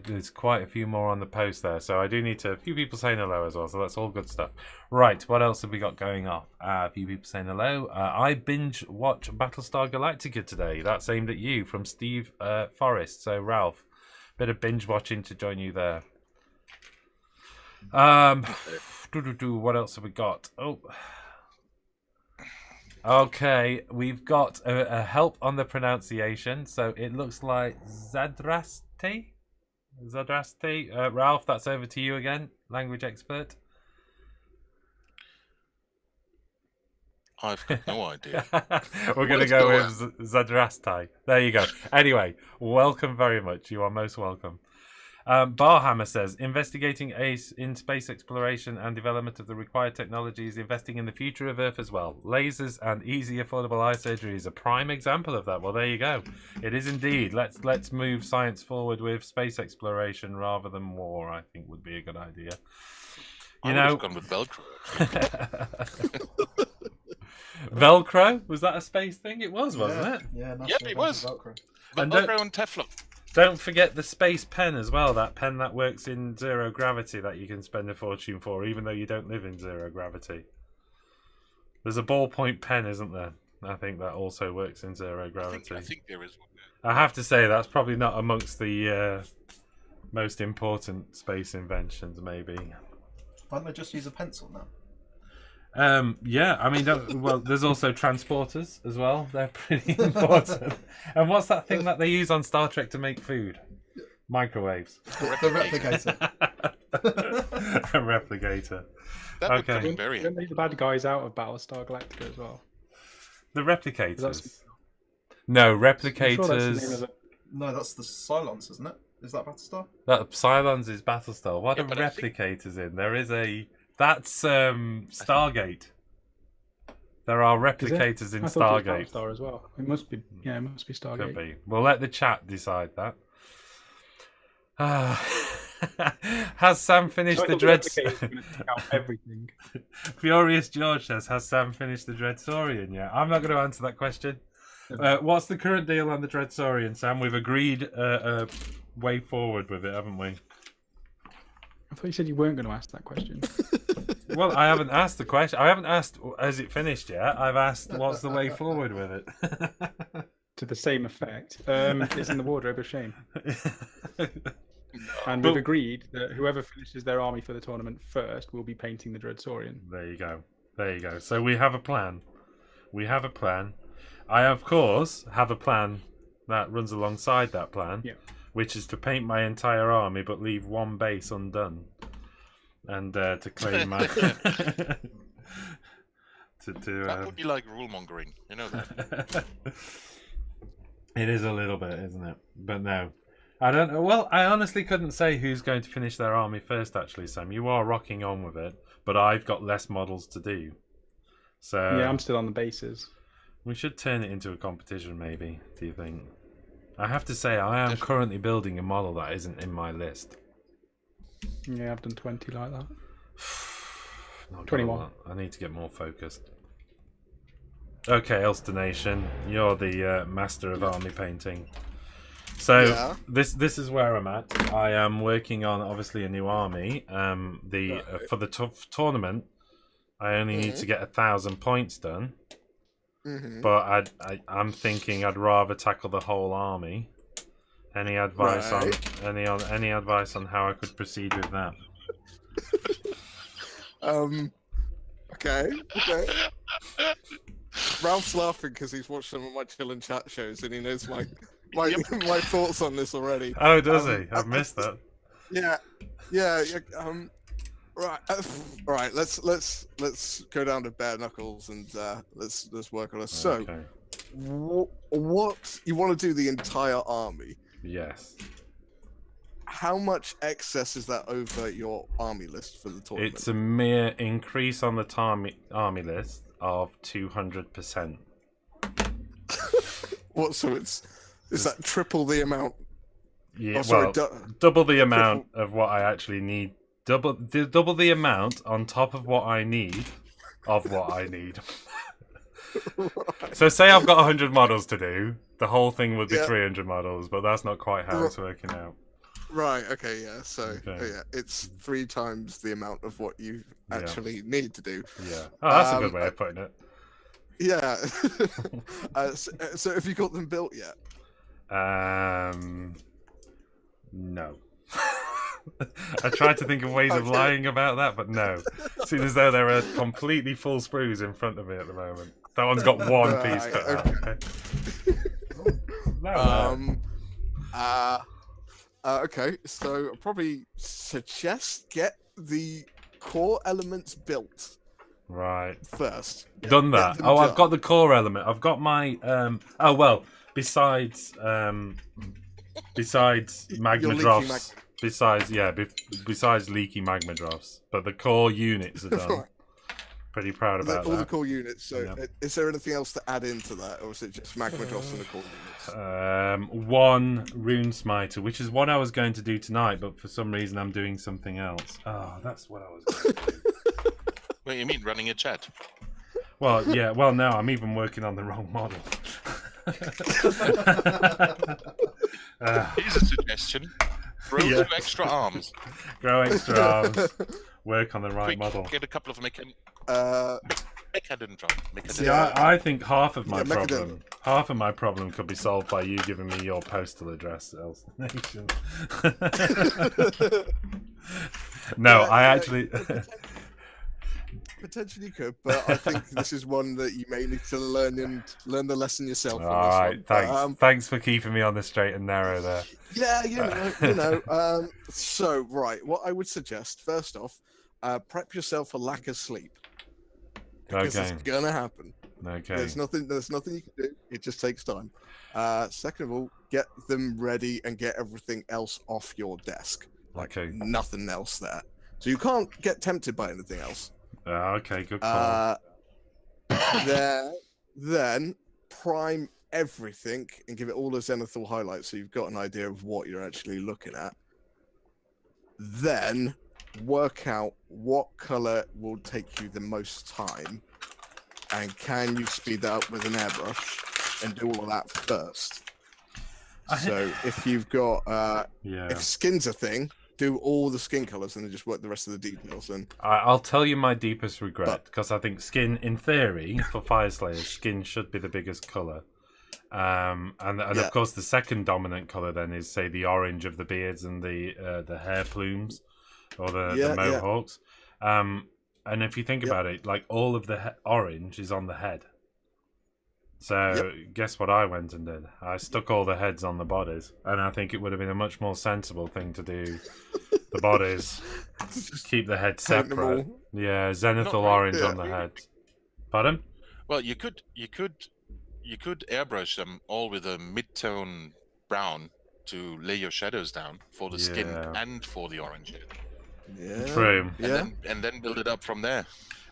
There's quite a few more on the post there, so I do need to. A few people saying hello as well, so that's all good stuff. Right, what else have we got going off? A few people saying hello. I binge watch Battlestar Galactica today. That's aimed at you from Steve Forrest. So Ralph, bit of binge watching to join you there. What else have we got? Oh. Okay, we've got a help on the pronunciation. So it looks like Zadrasti. Ralph, that's over to you again, language expert. I've got no idea. We're going to go with Zadrastai. There you go. Anyway, welcome very much. You are most welcome. Barhammer says, investigating ACE in space exploration and development of the required technologies, investing in the future of Earth as well. Lasers and easy, affordable eye surgery is a prime example of that. Well, there you go. It is indeed. Let's move science forward with space exploration rather than war, I think would be a good idea. I would have gone with Velcro. Velcro? Was that a space thing? It was, wasn't it? Yeah, it was. Velcro. Velcro and Teflon. Don't forget the space pen as well, that pen that works in zero gravity that you can spend a fortune for, even though you don't live in zero gravity. There's a ballpoint pen, isn't there? I think that also works in zero gravity. I think there is one I there. have to say, that's probably not amongst the most important space inventions, maybe. Why don't they just use a pencil now? Yeah, I mean, well, there's also transporters as well. They're pretty important. And what's that thing that they use on Star Trek to make food? Microwaves. The replicator. A replicator. That would come in very Don't leave the bad guys out of Battlestar Galactica as well. The replicators. No, replicators. Sure No, that's the Cylons, isn't it? Is that Battlestar? That Cylons is Battlestar. What are but replicators in? There is a. That's Stargate. There are replicators in I thought it was Stargate. Battlestar as well. It must be. Yeah, it must be Stargate. Could be. We'll let the chat decide that. Has Sam finished the Dread? Everything. Furious George says, "Has Sam finished the Dreadsorian yet?" I'm not going to answer that question. What's the current deal on the Dreadsorian, Sam? We've agreed a way forward with it, haven't we? I thought you said you weren't going to ask that question. Well, I haven't asked the question. I haven't asked, has it finished yet? I've asked, what's the way forward with it? To the same effect. It's in the wardrobe of shame. And we've agreed that whoever finishes their army for the tournament first will be painting the Dreadsorian. There you go. There you go. So we have a plan. We have a plan. I, of course, have a plan that runs alongside that plan, which is to paint my entire army but leave one base undone. and to claim my. That would be like rule mongering, you know that. It is a little bit, isn't it? But no. I don't know. Well, I honestly couldn't say who's going to finish their army first, actually, Sam. You are rocking on with it, but I've got less models to do. So Yeah, I'm still on the bases. we should turn it into a competition, maybe. Do you think? I have to say, I am currently building a model that isn't in my list. Yeah, I've done 20 like that. Not 21. gonna lie, I need to get more focused. Okay, Ulster Nation, you're the master of army painting. So Yeah. this is where I'm at. I am working on obviously a new army. For the tournament, I only need to get 1,000 points done. But I'm thinking I'd rather tackle the whole army. Any advice on any advice on how I could proceed with that? Okay. Ralph's laughing because he's watched some of my chill and chat shows and he knows my my thoughts on this already. Oh, does he? I've missed that. Yeah. Right. Let's go down to bare knuckles and let's work on this. So, Okay. what you want to do the entire army? Yes. How much excess is that over your army list for the tournament? It's a mere increase on the army list of 200%. What? So is that triple the amount? Yeah, Oh, sorry, double the amount of what I actually need. Double the amount on top of what I need of what I need. Right. So say I've got 100 models to do, the whole thing would be 300 models, but that's not quite how it's working out. Right. Okay. Yeah. So Okay. it's 3 times the amount of what you actually need to do. Yeah. Oh, that's a good way of putting it. Yeah. So have you got them built yet? No. I tried to think of ways of lying about that, but no. Seems as though there are completely full sprues in front of me at the moment. That one's got one piece cut out. Okay, so I'd probably suggest get the core elements built Right. first. Done that. them Oh, I've done. got the core element. I've got my besides magma leaky drops. Besides leaky magma drops. But the core units are done. Pretty proud about All the that. core units. So, Yeah. is there anything else to add into that, or is it just magma drops and the core units? One rune smiter, which is what I was going to do tonight, but for some reason I'm doing something else. Oh, that's what I was going to do. What you mean, running a chat? Well, yeah. Well, no, I'm even working on the wrong model. Here's a suggestion. Grow 2 extra arms. Grow extra arms. Work on the right Quick, model. get a couple of Mechadendron. See, I think half of my Mechadendron. problem could be solved by you giving me your postal address, Elsa Nation. No, I actually. Potentially could, but I think this is one that you may need to learn the lesson yourself. All on this right, one. thanks. But, Thanks for keeping me on the straight and narrow there. yeah, you know. So right, what I would suggest first off, prep yourself for lack of sleep. Because Okay. it's gonna happen. Okay. There's nothing you can do. It just takes time. Second of all, get them ready and get everything else off your desk. Okay. Nothing else there. So you can't get tempted by anything else. Okay. Good call. Then prime everything and give it all a zenithal highlight so you've got an idea of what you're actually looking at. Then work out what color will take you the most time and can you speed that up with an airbrush and do all of that first. So if you've got if skin's a thing, do all the skin colors and then just work the rest of the details. And I'll tell you my deepest regret, because I think skin, in theory, for Fryeslayers, skin should be the biggest color. And of course, the second dominant color then is, say, the orange of the beards and the hair plumes, or the mohawks. And if you think about it, like all of the orange is on the head. So guess what I went and did? I stuck all the heads on the bodies, and I think it would have been a much more sensible thing to do The bodies. Keep the head Paint them separate. all. Yeah, zenithal Not really. orange Yeah. on the head. Pardon? Well, you could airbrush them all with a mid-tone brown to lay your shadows down for the skin Yeah. and for the orange head, Yeah. True. Yeah. and then build it up from there.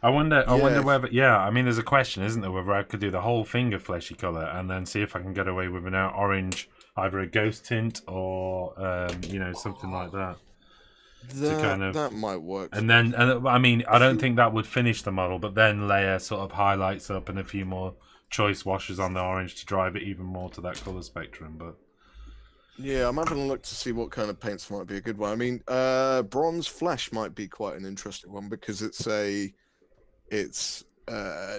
I wonder Yeah. whether. Yeah, I mean, there's a question, isn't there, whether I could do the whole finger fleshy color and then see if I can get away with an orange, either a ghost tint or something like that. That might work. And I mean, I don't think that would finish the model, but then layer sort of highlights up and a few more choice washes on the orange to drive it even more to that color spectrum. But Yeah, I'm having a look to see what kind of paints might be a good one. I mean, bronze flesh might be quite an interesting one because it's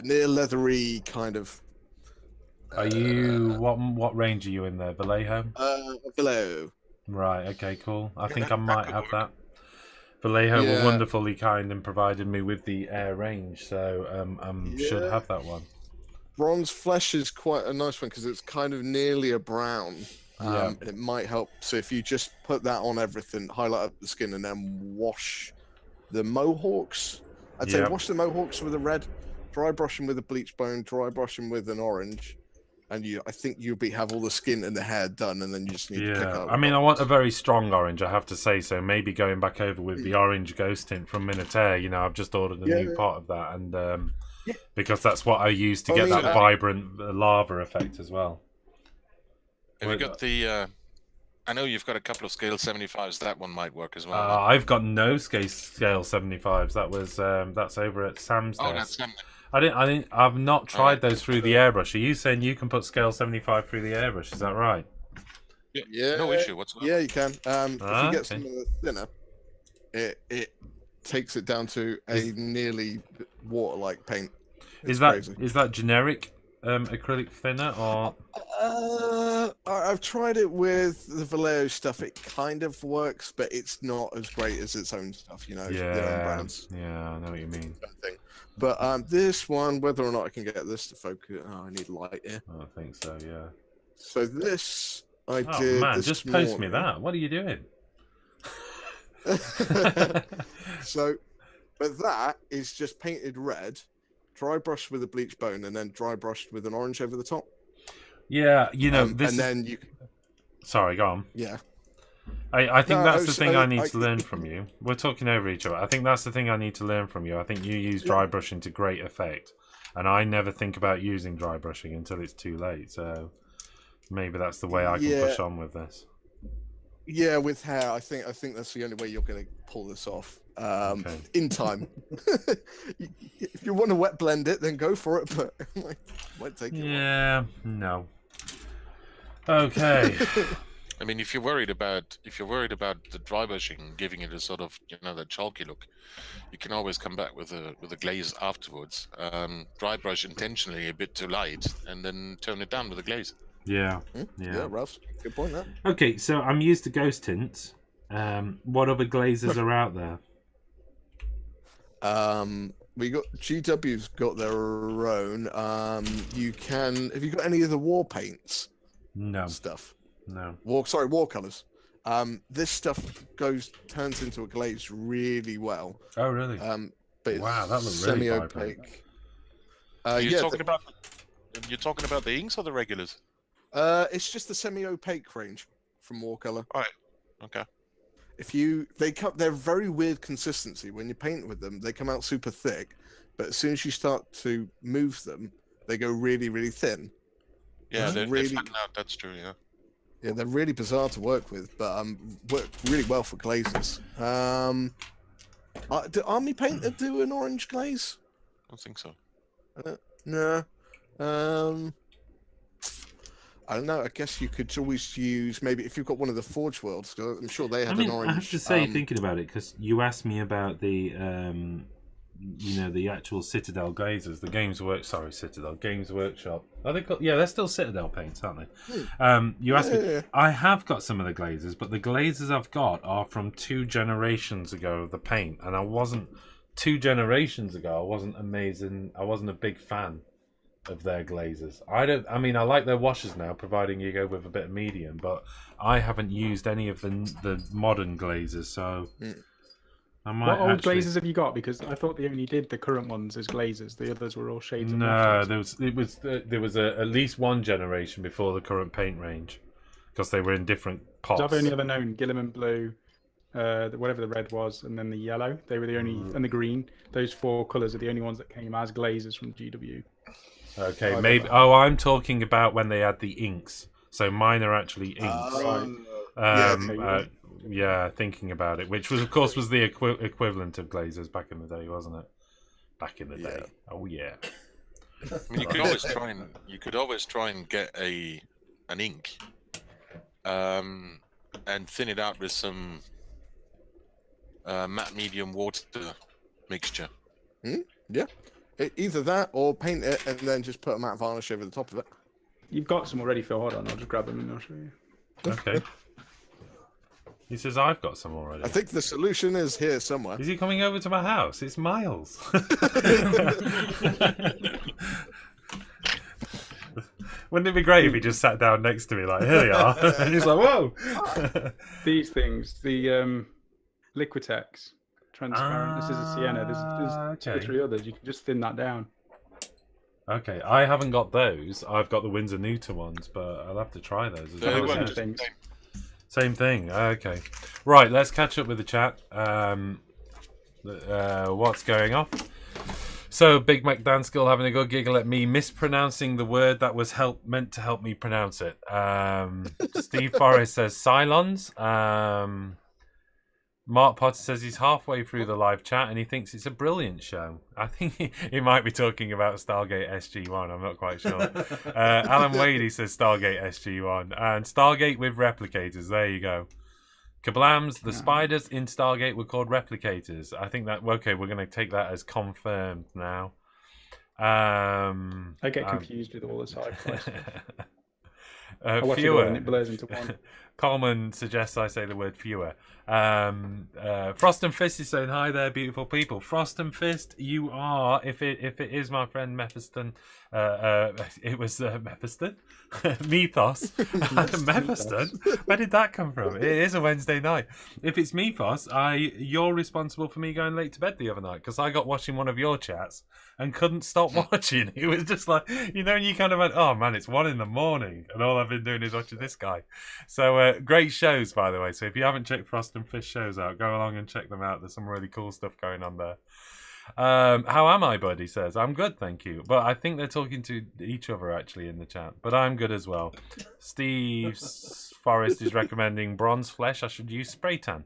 near leathery kind of. are you what range are you in there, Vallejo? Vallejo. Right. Okay. Cool. I think that I might could have work. that. Vallejo were Yeah. wonderfully kind and provided me with the air range, so should Yeah. have that one. Bronze flesh is quite a nice one because it's kind of nearly a brown. Yeah. And it might help. So if you just put that on everything, highlight up the skin, and then wash the mohawks. I'd say Yeah. wash the mohawks with a red, dry brush them with a bleach bone, dry brush them with an orange, and I think you'll have all the skin and the hair done, and then you just need to pick Yeah, up. I mean, I want a very strong orange, I have to say. So maybe going back over with the orange ghost tint from Minotaur. I've just ordered a new pot of that, and because that's what I use to get Only, that vibrant lava effect as well. Have you got the? I know you've got a couple of scale 75s. That one might work as well. I've got no scale 75s. That's over at Sam's Oh, desk. that's I've not tried Alright. those through the airbrush. Are you saying you can put scale 75 through the airbrush? Is that right? Yeah, no issue whatsoever. Yeah, you can. If you get some okay. of the thinner, it takes it down to a nearly water-like paint. It's crazy. Is that generic acrylic thinner or? I've tried it with the Vallejo stuff. It kind of works, but it's not as great as its own stuff. Their own Yeah, brands. yeah, I know what you mean. Kind of thing. But this one, whether or not I can get this to focus, I need light here. I think so. Yeah. So this I Oh did. man, this just post me morning. that. What are you doing? So, but that is just painted red, dry brushed with a bleach bone, and then dry brushed with an orange over the top. Yeah, this. And then you, Sorry, go on. yeah. I think No, that's I the was- thing I- I need I- to learn from you. We're talking over each other. I think that's the thing I need to learn from you. I think you use dry brushing to great effect, and I never think about using dry brushing until it's too late. So maybe that's the way I can Yeah. push on with this. Yeah, with hair, I think that's the only way you're going to pull this off. Okay. In time. If you want to wet blend it, then go for it. But it might take you. Yeah, no. Okay. I mean, if you're worried about the dry brushing, giving it a sort of that chalky look, you can always come back with a glaze afterwards. Dry brush intentionally a bit too light, and then tone it down with a glaze. Yeah. Yeah, Ralph. Good point. That. Okay, so I'm used to ghost tints. What other glazes are out there? We got GW's got their own. You can. Have you got any of the war paints No, stuff? no. War colors. This stuff turns into a glaze really well. Oh, really? But Wow, that looks really semi-opaque. You're Yeah, talking about the inks or the regulars? it's just the semi-opaque range from Warcolor. Okay. They're very weird consistency. When you paint with them, they come out super thick, but as soon as you start to move them, they go really, really thin. Yeah, It's they really- flatten out. That's true. Yeah. Yeah, they're really bizarre to work with, but work really well for glazes. Do Army Painter do an orange glaze? I don't think so. No. I don't know. I guess you could always use maybe if you've got one of the Forge Worlds. 'Cause I'm sure they have an orange. I have to say, thinking about it, because you asked me about the, the actual Citadel glazers, the Games Workshop. Are they called? Yeah, they're still Citadel paints, aren't they? You asked me. Yeah. I have got some of the glazers, but the glazers I've got are from 2 generations ago of the paint, and 2 generations ago. I wasn't amazing. I wasn't a big fan of their glazes. I mean, I like their washes now, providing you go with a bit of medium, but I haven't used any of the modern glazes, so I might. What old actually... glazes have you got? Because I thought they only did the current ones as glazes. The others were all shades of No, washes. there was at least one generation before the current paint range, because they were in different pots. I've only ever known Gilliman blue, whatever the red was, and then the yellow. They were the only, and the green. Those 4 colours are the only ones that came as glazes from GW. Okay, maybe. Oh, I'm talking about when they had the inks. So mine are actually inks. Yeah, thinking about it, which was, of course, was the equivalent of glazers back in the day, wasn't it? Back in the day. Oh yeah. I mean, you could always try and get an ink, and thin it out with some matte medium water mixture. Yeah. Either that or paint it and then just put a matte varnish over the top of it. You've got some already, Phil. Hold on, I'll just grab them and I'll show you. Okay. He says I've got some already. I think the solution is here somewhere. Is he coming over to my house? It's Miles. Wouldn't it be great if he just sat down next to me like, here you are? And he's like, whoa. These things, the Liquitex, transparent. This is a sienna. There's 2 or 3 others. You can just thin that down. Okay, I haven't got those. I've got the Windsor Newton ones, but I'll have to try those. Same thing. Okay. Right, let's catch up with the chat. What's going off? So, Big Mac Dan Skill having a good giggle at me mispronouncing the word that was meant to help me pronounce it. Steve Forrest says Cylons. Mark Potter says he's halfway through the live chat and he thinks it's a brilliant show. I think he might be talking about Stargate SG-1. I'm not quite sure. Alan Wadey says Stargate SG-1. And Stargate with replicators. There you go. Kablams, the spiders in Stargate were called replicators. I think that, okay, we're going to take that as confirmed now. I get confused with all the sci-fi stuff. I watch it all and it blurs into one. Coleman suggests I say the word fewer. Frost and Fist is saying hi there, beautiful people. Frost and Fist, you are, if it is my friend Mephiston, it was Mephiston, Mythos, Mephiston. Where did that come from? It is a Wednesday night. If it's Mythos, you're responsible for me going late to bed the other night because I got watching one of your chats and couldn't stop watching. It was just like, you know, and you kind of went, oh man, it's 1 a.m, and all I've been doing is watching this guy. So great shows, by the way. So if you haven't checked Frost and Fish shows out, go along and check them out. There's some really cool stuff going on there. How am I, bud? He says, I'm good, thank you. But I think they're talking to each other actually in the chat. But I'm good as well. Steve Forrest is recommending bronze flesh. I should use spray tan.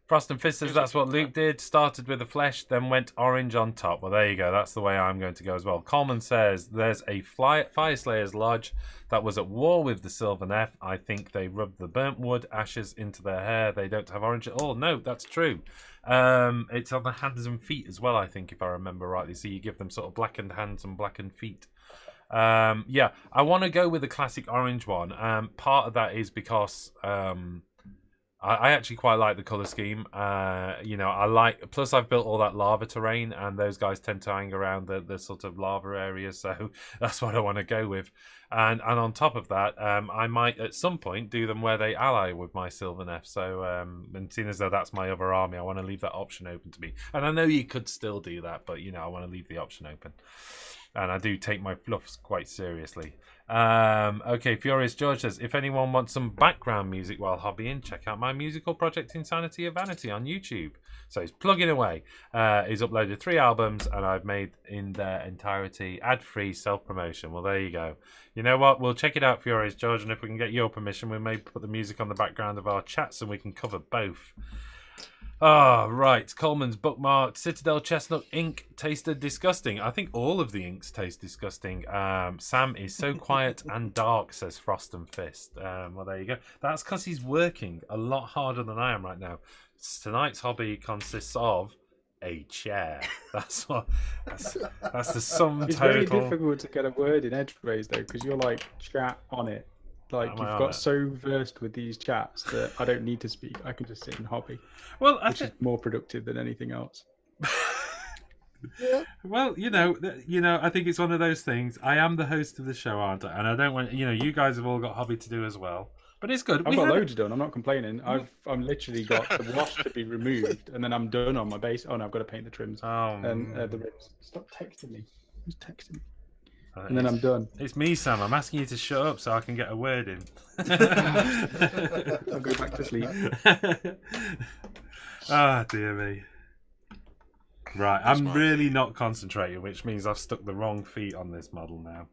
Frost and Fist says that's what Luke did. Started with the flesh, then went orange on top. Well, there you go. That's the way I'm going to go as well. Coleman says there's a Fryeslayers lodge that was at war with the Sylvan. I think they rubbed the burnt wood ashes into their hair. They don't have orange at all. No, that's true. It's on the hands and feet as well, I think, if I remember rightly. So you give them sort of blackened hands and blackened feet. Yeah, I want to go with the classic orange one. Part of that is because... I actually quite like the colour scheme. You know, I like... Plus, I've built all that lava terrain, and those guys tend to hang around the sort of lava areas, so that's what I want to go with. And on top of that, I might, at some point, do them where they ally with my Sylvan F. So, and seeing as though that's my other army, I want to leave that option open to me. And I know you could still do that, but, you know, I want to leave the option open. And I do take my fluffs quite seriously. Okay, Furious George says, if anyone wants some background music while hobbying, check out my musical project Insanity of Vanity on YouTube. So he's plugging away. He's uploaded 3 albums and I've made in their entirety ad-free self-promotion. Well, there you go. You know what? We'll check it out, Furious George, and if we can get your permission, we may put the music on the background of our chats and we can cover both. Ah, right. Coleman's bookmarked. Citadel Chestnut ink tasted disgusting. I think all of the inks taste disgusting. Sam is so quiet and dark, says Frost and Fist. Well, there you go. That's because he's working a lot harder than I am right now. Tonight's hobby consists of a chair. That's the sum it's total. It's very difficult to get a word in edgeways, though, because you're like chat on it. Like, you've got so versed with these chats that I don't need to speak. I can just sit and hobby. Well, which is more productive than anything else. Yeah. Well, I think it's one of those things. I am the host of the show, aren't I? And I don't want, you guys have all got hobby to do as well. But it's good. I've got loads done. I'm not complaining. I'm literally got the wash to be removed, and then I'm done on my base. Oh no, I've got to paint the trims and the ribs. Stop texting me. Who's texting me? And then I'm done. It's me, Sam. I'm asking you to shut up so I can get a word in. I'll go back to sleep. Ah, dear me. Right, I'm really not concentrating, which means I've stuck the wrong feet on this model now.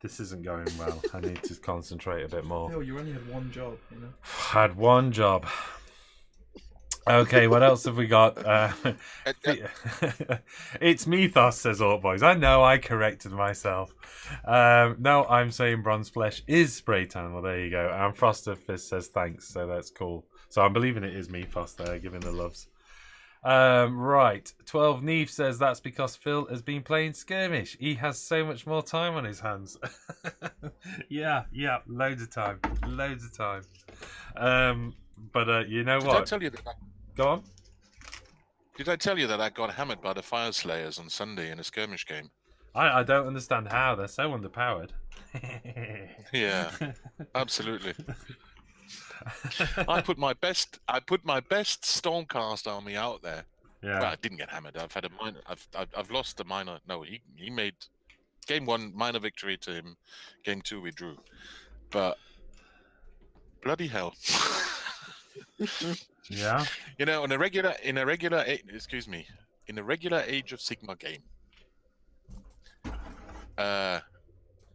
This isn't going well. I need to concentrate a bit more. Phil, you only had one job, Had one job. Okay, what else have we got? It's Mythos, says Orc Boys. I know, I corrected myself. No, I'm saying bronze flesh is spray tan. Well, there you go. And Froster Fist says thanks, so that's cool. So I'm believing it is Mythos there, giving the loves. Right, 12 Neve says that's because Phil has been playing skirmish. He has so much more time on his hands. yeah, loads of time. But you know what? Did I tell you that? Go on. Did I tell you that I got hammered by the Fryeslayers on Sunday in a skirmish game? I don't understand how. They're so underpowered. Yeah, absolutely. I put my best Stormcast army out there. Yeah. Well, I didn't get hammered. I've had a minor. I've lost a minor. No, he made game 1 minor victory to him. Game 2 we drew. But bloody hell. Yeah. In a regular Age of Sigmar game,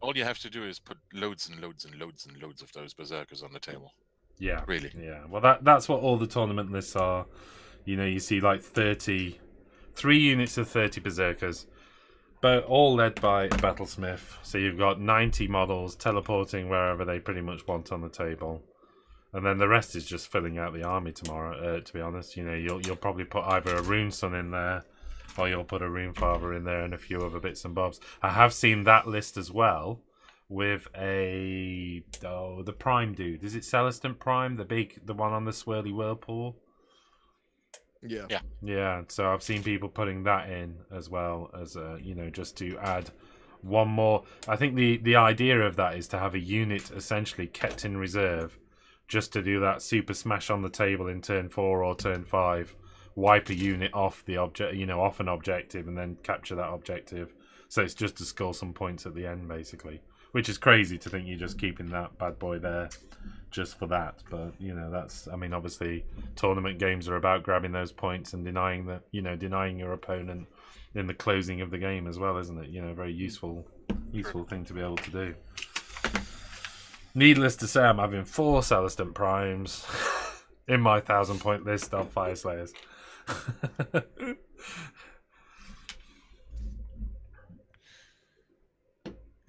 all you have to do is put loads and loads and loads and loads of those berserkers on the table. Yeah. Really. Yeah. Well, that's what all the tournament lists are. You see like 3 units of 30 berserkers, but all led by a battlesmith. So you've got 90 models teleporting wherever they pretty much want on the table. And then the rest is just filling out the army tomorrow, to be honest. You'll probably put either a Rune Son in there, or you'll put a Rune Father in there and a few other bits and bobs. I have seen that list as well with the Prime dude. Is it Celestin Prime? The one on the swirly whirlpool? Yeah. Yeah, so I've seen people putting that in as well as, just to add one more. I think the idea of that is to have a unit essentially kept in reserve just to do that super smash on the table in turn 4 or turn 5, wipe a unit off the object, off an objective, and then capture that objective. So it's just to score some points at the end, basically. Which is crazy to think you're just keeping that bad boy there just for that. But obviously tournament games are about grabbing those points and denying your opponent in the closing of the game as well, isn't it? A very useful thing to be able to do. Needless to say, I'm having 4 Celestin Primes in my 1,000-point list of Fryeslayers.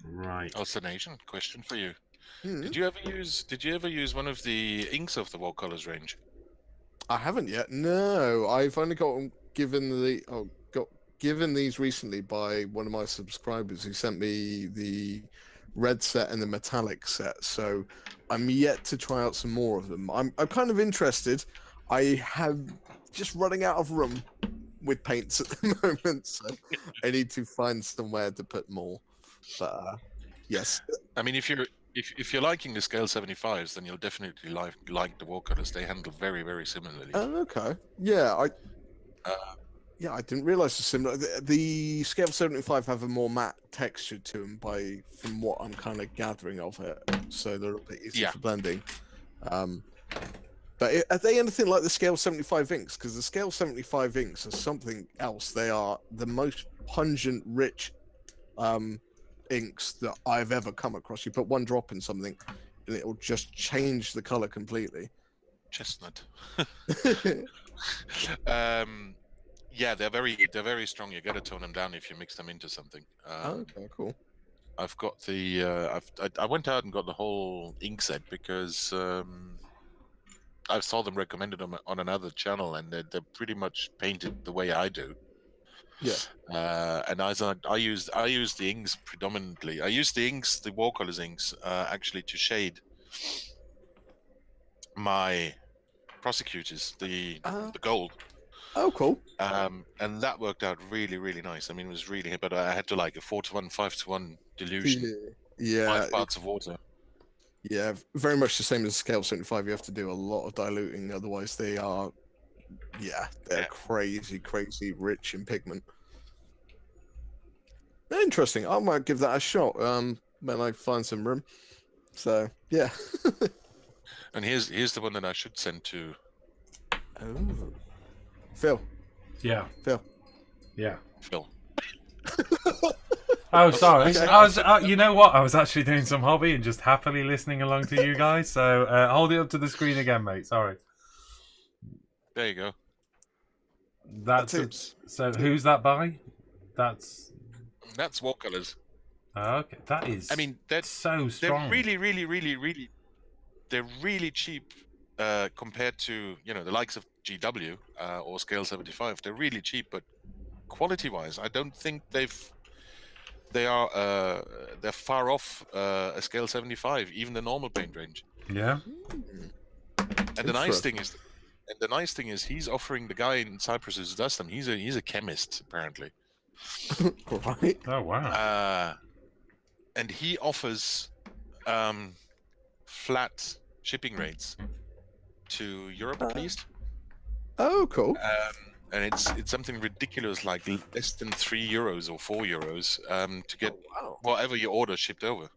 Right. Alternation question for you. Did you ever use one of the inks of the War Colors range? I haven't yet. No, I've only got given these recently by one of my subscribers who sent me the red set and the metallic set. So I'm yet to try out some more of them. I'm kind of interested. I have just running out of room with paints at the moment, so I need to find somewhere to put more. But yes, I mean, if you're liking the scale 75s, then you'll definitely like the War Colors. They handle very, very similarly. Oh, okay. Yeah, I didn't realize the similar. The scale 75 have a more matte texture to them, from what I'm kind of gathering of it. So they're a bit easier for blending. But are they anything like the scale 75 inks? Because the scale 75 inks are something else. They are the most pungent, rich inks that I've ever come across. You put one drop in something, and it'll just change the color completely. Chestnut. Yeah, they're very strong. You got to tone them down if you mix them into something. Okay, cool. I've got I went out and got the whole ink set because I saw them recommended on another channel, and they're pretty much painted the way I do. Yeah. And I used the inks predominantly. I used the War Colors inks actually to shade my prosecutors, the gold. Oh, cool. And that worked out really, really nice. I mean, it was really, but I had to like a 4-to-1, 5-to-1 dilution, Yeah, 5 parts of water. yeah, very much the same as Scale 75. You have to do a lot of diluting, otherwise they are, they're crazy, crazy rich in pigment. Interesting. I might give that a shot when I find some room. So yeah. And here's the one that I should send to. Oh. Phil. Yeah. Phil. Yeah. Phil. Oh, sorry. Okay. I was, you know what? I was actually doing some hobby and just happily listening along to you guys. So hold it up to the screen again, mate. Sorry. There you go. That's so. Who's that by? That's War Colors. okay. That is. I mean, that's so strong. They're really. They're really cheap compared to the likes of GW or Scale 75. They're really cheap, but quality-wise, I don't think they're far off a Scale 75, even the normal paint range. Yeah. And the nice thing is, he's offering the guy in Cyprus who does them. He's a chemist apparently. Right. Oh wow. And he offers flat shipping rates to Europe at least. Oh, cool. And it's something ridiculous, like less than €3 or €4 to get whatever you order shipped over.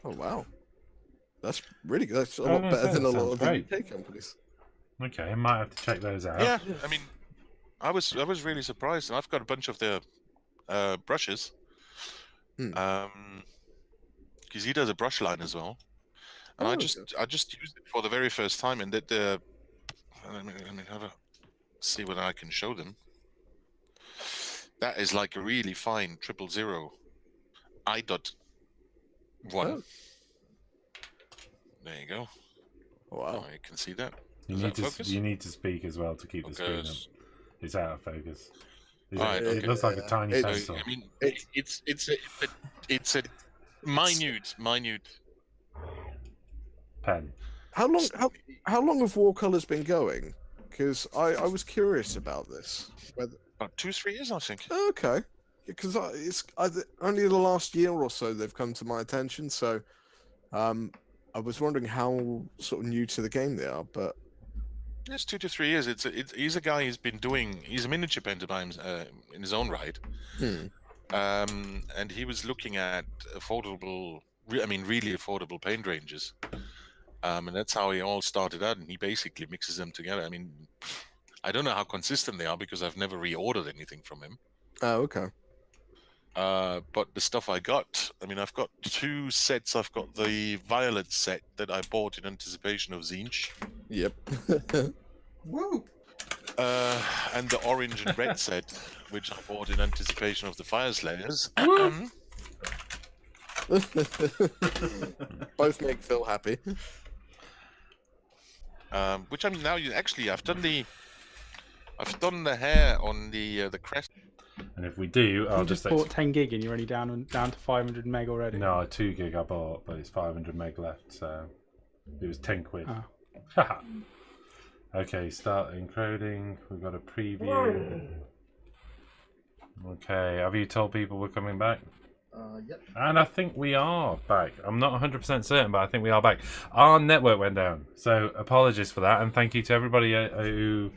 Oh wow, that's really good. That's a lot better than a lot of the UK companies. Okay, I might have to check those out. Yeah, I mean, I was really surprised, and I've got a bunch of their brushes. Because he does a brush line as well, and I just used it for the very first time, and that let me have a see what I can show them. That is like a really fine 000 I.1. Oh. There you go. Wow, you can see that. You need to speak as well to keep the screen up. It's out of focus. It looks like a tiny pencil. I mean, it's a minute pen. How long have War Colors been going? Because I was curious about this. About 2-3 years, I think. Okay, because it's only the last year or so they've come to my attention. So, I was wondering how sort of new to the game they are. But it's 2 to 3 years. He's a guy who's been doing. He's a miniature painter in his own right. And he was looking at really affordable paint ranges. And that's how he all started out, and he basically mixes them together. I mean, I don't know how consistent they are because I've never reordered anything from him. Oh, okay. But the stuff I got, I mean, I've got 2 sets. I've got the violet set that I bought in anticipation of Zinch. Yep. Woo! And the orange and red set, which I bought in anticipation of the Fryeslayers. Both make Phil happy. Which I mean, now I've done the hair on the crest. And if we do, I'll You just bought 10 gig and you're only down to 500 meg already. No, 2 gig I bought, but it's 500 meg left, so it was 10 quid. Oh. Okay, start encoding. We've got a preview. Okay, have you told people we're coming back? Yep. And I think we are back. I'm not 100% certain, but I think we are back. Our network went down, so apologies for that, and thank you to everybody who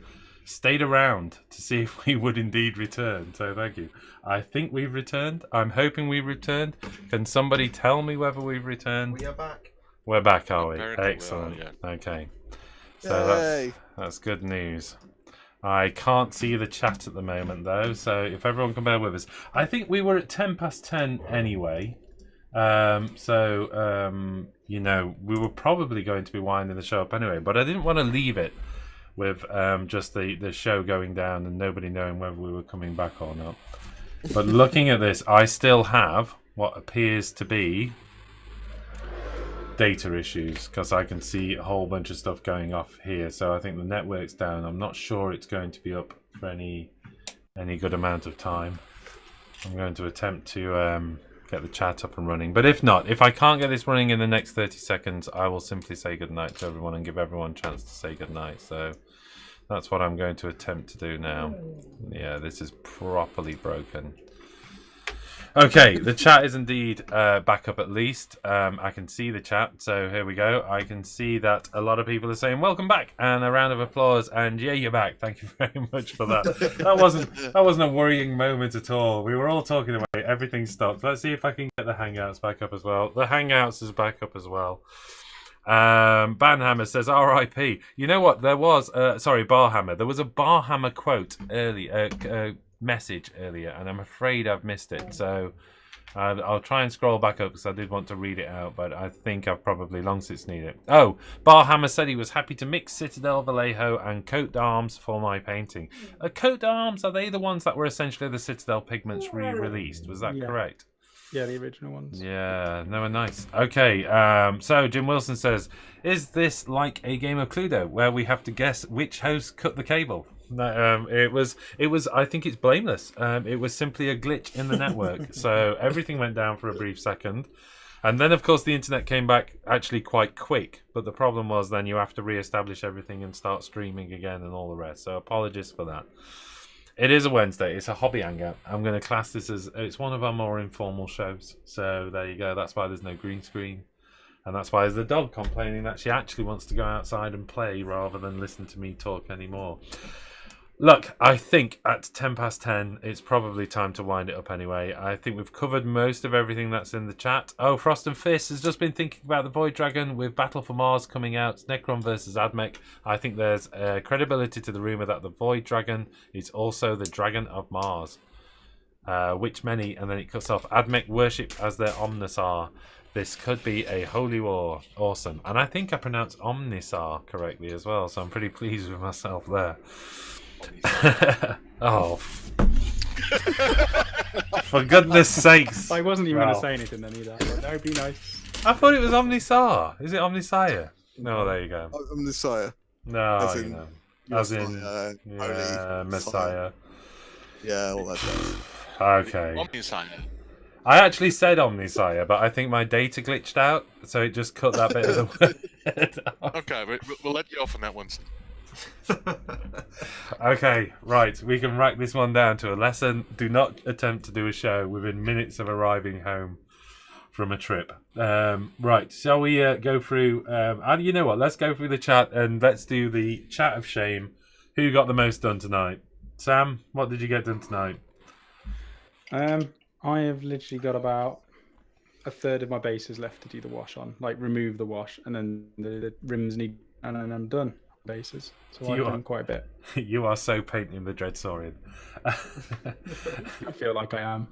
stayed around to see if we would indeed return. So thank you. I think we've returned. I'm hoping we've returned. Can somebody tell me whether we've returned? We are back. We're back, are we? Apparently Excellent. we are, yeah. Okay. So that's good news. I can't see the chat at the moment though, so if everyone can bear with us. I think we were at 10:10 anyway. You know, we were probably going to be winding the show up anyway, but I didn't want to leave it with just the show going down and nobody knowing whether we were coming back or not. But looking at this, I still have what appears to be data issues because I can see a whole bunch of stuff going off here. So I think the network's down. I'm not sure it's going to be up for any good amount of time. I'm going to attempt to get the chat up and running. But if not, if I can't get this running in the next 30 seconds, I will simply say goodnight to everyone and give everyone a chance to say goodnight. So That's what I'm going to attempt to do now. Yeah, this is properly broken. Okay, the chat is indeed back up at least. I can see the chat, so here we go. I can see that a lot of people are saying welcome back and a round of applause. And yeah, you're back. Thank you very much for that. That wasn't a worrying moment at all. We were all talking away. Everything stopped. Let's see if I can get the Hangouts back up as well. The Hangouts is back up as well. Banhammer says R.I.P. You know what? There was Barhammer. There was a Barhammer quote earlier. Message earlier, and I'm afraid I've missed it, so I'll try and scroll back up because I did want to read it out, but I think I've probably long since needed it. Oh, Barhammer said he was happy to mix Citadel, Vallejo and Coat d'Arms for my painting. Coat d'Arms, are they the ones that were essentially the Citadel pigments re-released? Was that correct? Yeah, the original ones. Yeah, no, nice. Okay, so Jim Wilson says, is this like a game of Cluedo where we have to guess which host cut the cable? No, it was. I think it's blameless. It was simply a glitch in the network. So everything went down for a brief second, and then of course the internet came back actually quite quick. But the problem was then you have to re-establish everything and start streaming again and all the rest. So apologies for that. It is a Wednesday. It's a hobby hangout. I'm going to class this as it's one of our more informal shows. So there you go. That's why there's no green screen. And that's why there's the dog complaining that she actually wants to go outside and play rather than listen to me talk anymore. Look, I think at 10:10, it's probably time to wind it up anyway. I think we've covered most of everything that's in the chat. Oh, Frost and Fist has just been thinking about the Void Dragon with Battle for Mars coming out, Necron versus Admech. I think there's credibility to the rumour that the Void Dragon is also the Dragon of Mars. Which many, and then it cuts off, Admech worship as their Omnisar. This could be a holy war. Awesome. And I think I pronounced Omnisar correctly as well, so I'm pretty pleased with myself there. Oh, for goodness sakes! I wasn't even going to say anything then either. That would be nice. I thought it was Omnisar. Is it Omnisire? No, there you go. Omnisire. No, as in Messiah. Yeah, all that stuff. Okay. Omnisire. I actually said Omnisire, but I think my data glitched out, so it just cut that bit of the word off. Okay, we'll let you off on that one. Okay, right. We can rack this one down to a lesson. Do not attempt to do a show within minutes of arriving home from a trip. Right, shall we go through... you know what? Let's go through the chat and let's do the chat of shame. Who got the most done tonight? Sam, what did you get done tonight? I have literally got about a third of my bases left to do the wash on. Like, remove the wash, and then the rims need... And then I'm done. Bases, so I've done quite a bit. You are so painting the Dreadsaurian. I feel like I am.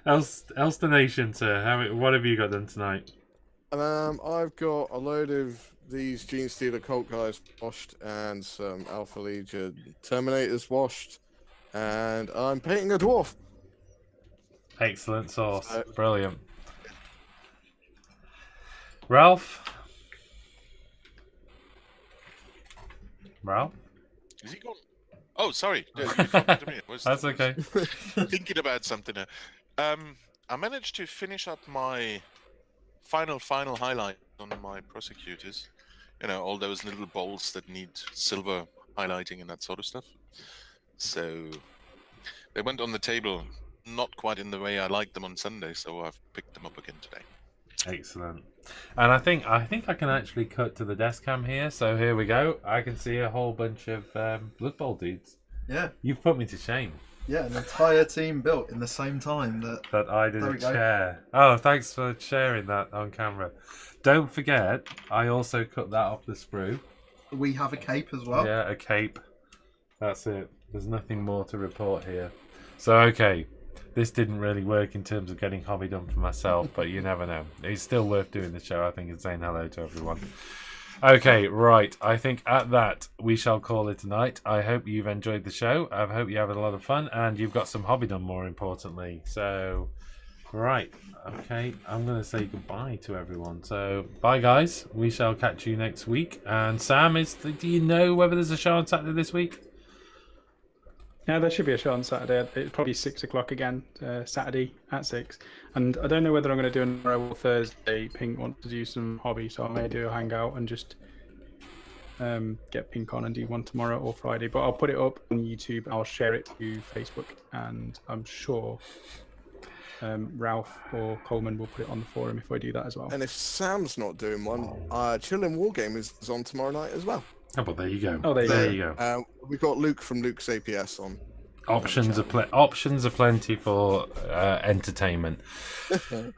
Elstonation, sir, what have you got done tonight? I've got a load of these Gene Stealer Cult guys washed and some Alpha Legion Terminators washed, and I'm painting a dwarf. Excellent sauce. Brilliant. Ralph? Ralph? Is he gone? Oh, sorry. You talking to me. That's okay. Thinking about something. I managed to finish up my final highlight on my prosecutors. You know, all those little bolts that need silver highlighting and that sort of stuff. So they went on the table, not quite in the way I liked them on Sunday, so I've picked them up again today. Excellent. And I think I can actually cut to the desk cam here. So here we go. I can see a whole bunch of Bloodbowl dudes. Yeah. You've put me to shame. Yeah, an entire team built in the same time that I didn't share. Oh, thanks for sharing that on camera. Don't forget, I also cut that off the sprue. We have a cape as well. Yeah, a cape. That's it. There's nothing more to report here. So, okay. This didn't really work in terms of getting hobby done for myself, but you never know. It's still worth doing the show, I think, and saying hello to everyone. Okay, right. I think at that, we shall call it a night. I hope you've enjoyed the show. I hope you have a lot of fun, and you've got some hobby done, more importantly. So, right. Okay, I'm going to say goodbye to everyone. So, bye, guys. We shall catch you next week. And Sam, do you know whether there's a show on Saturday this week? Yeah, there should be a show on Saturday. It's probably 6 o'clock again, Saturday at 6. And I don't know whether I'm going to do an or Thursday. Pink wants to do some hobby, so I may do a hangout and just get pink on and do one tomorrow or Friday. But I'll put it up on YouTube. I'll share it to Facebook, and I'm sure Ralph or Coleman will put it on the forum if I do that as well. And if Sam's not doing one, Chillin' Wargame is on tomorrow night as well. Oh, well, there you go. Oh, there you go. We've got Luke from Luke's APS on. Options are plenty for entertainment.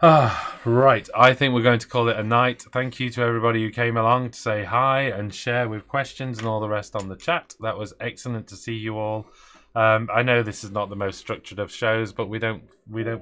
Right, I think we're going to call it a night. Thank you to everybody who came along to say hi and share with questions and all the rest on the chat. That was excellent to see you all. I know this is not the most structured of shows, but we don't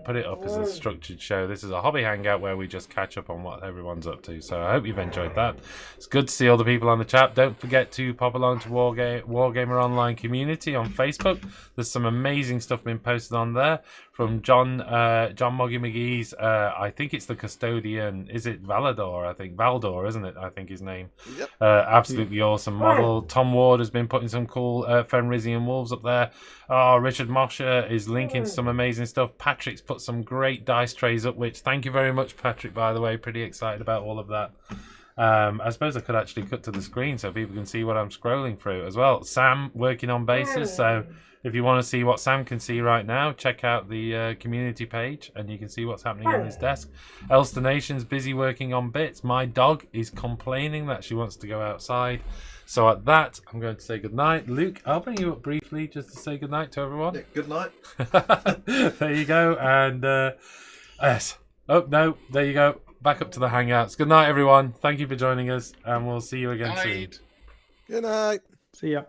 put it up as a structured show. This is a hobby hangout where we just catch up on what everyone's up to. So I hope you've enjoyed that. It's good to see all the people on the chat. Don't forget to pop along to Wargamer Online Community on Facebook. There's some amazing stuff being posted on there from John Moggy McGee's. I think it's the custodian. Is it Valador? I think Valdor, isn't it? I think his name. Yep. Absolutely awesome model. Tom Ward has been putting some cool Fenrisian wolves up there. Oh, Richard Mosher is linking some amazing stuff. Patrick's put some great dice trays up, which thank you very much, Patrick, by the way. Pretty excited about all of that. I suppose I could actually cut to the screen so people can see what I'm scrolling through as well. Sam working on bases, so if you want to see what Sam can see right now, check out the community page and you can see what's happening on his desk. Elster Nation's busy working on bits. My dog is complaining that she wants to go outside. So at that, I'm going to say goodnight. Luke, I'll bring you up briefly just to say goodnight to everyone. Yeah, good night. There you go. And yes. Oh, no. There you go. Back up to the Hangouts. Good night, everyone. Thank you for joining us. And we'll see you again soon. Good night. See ya.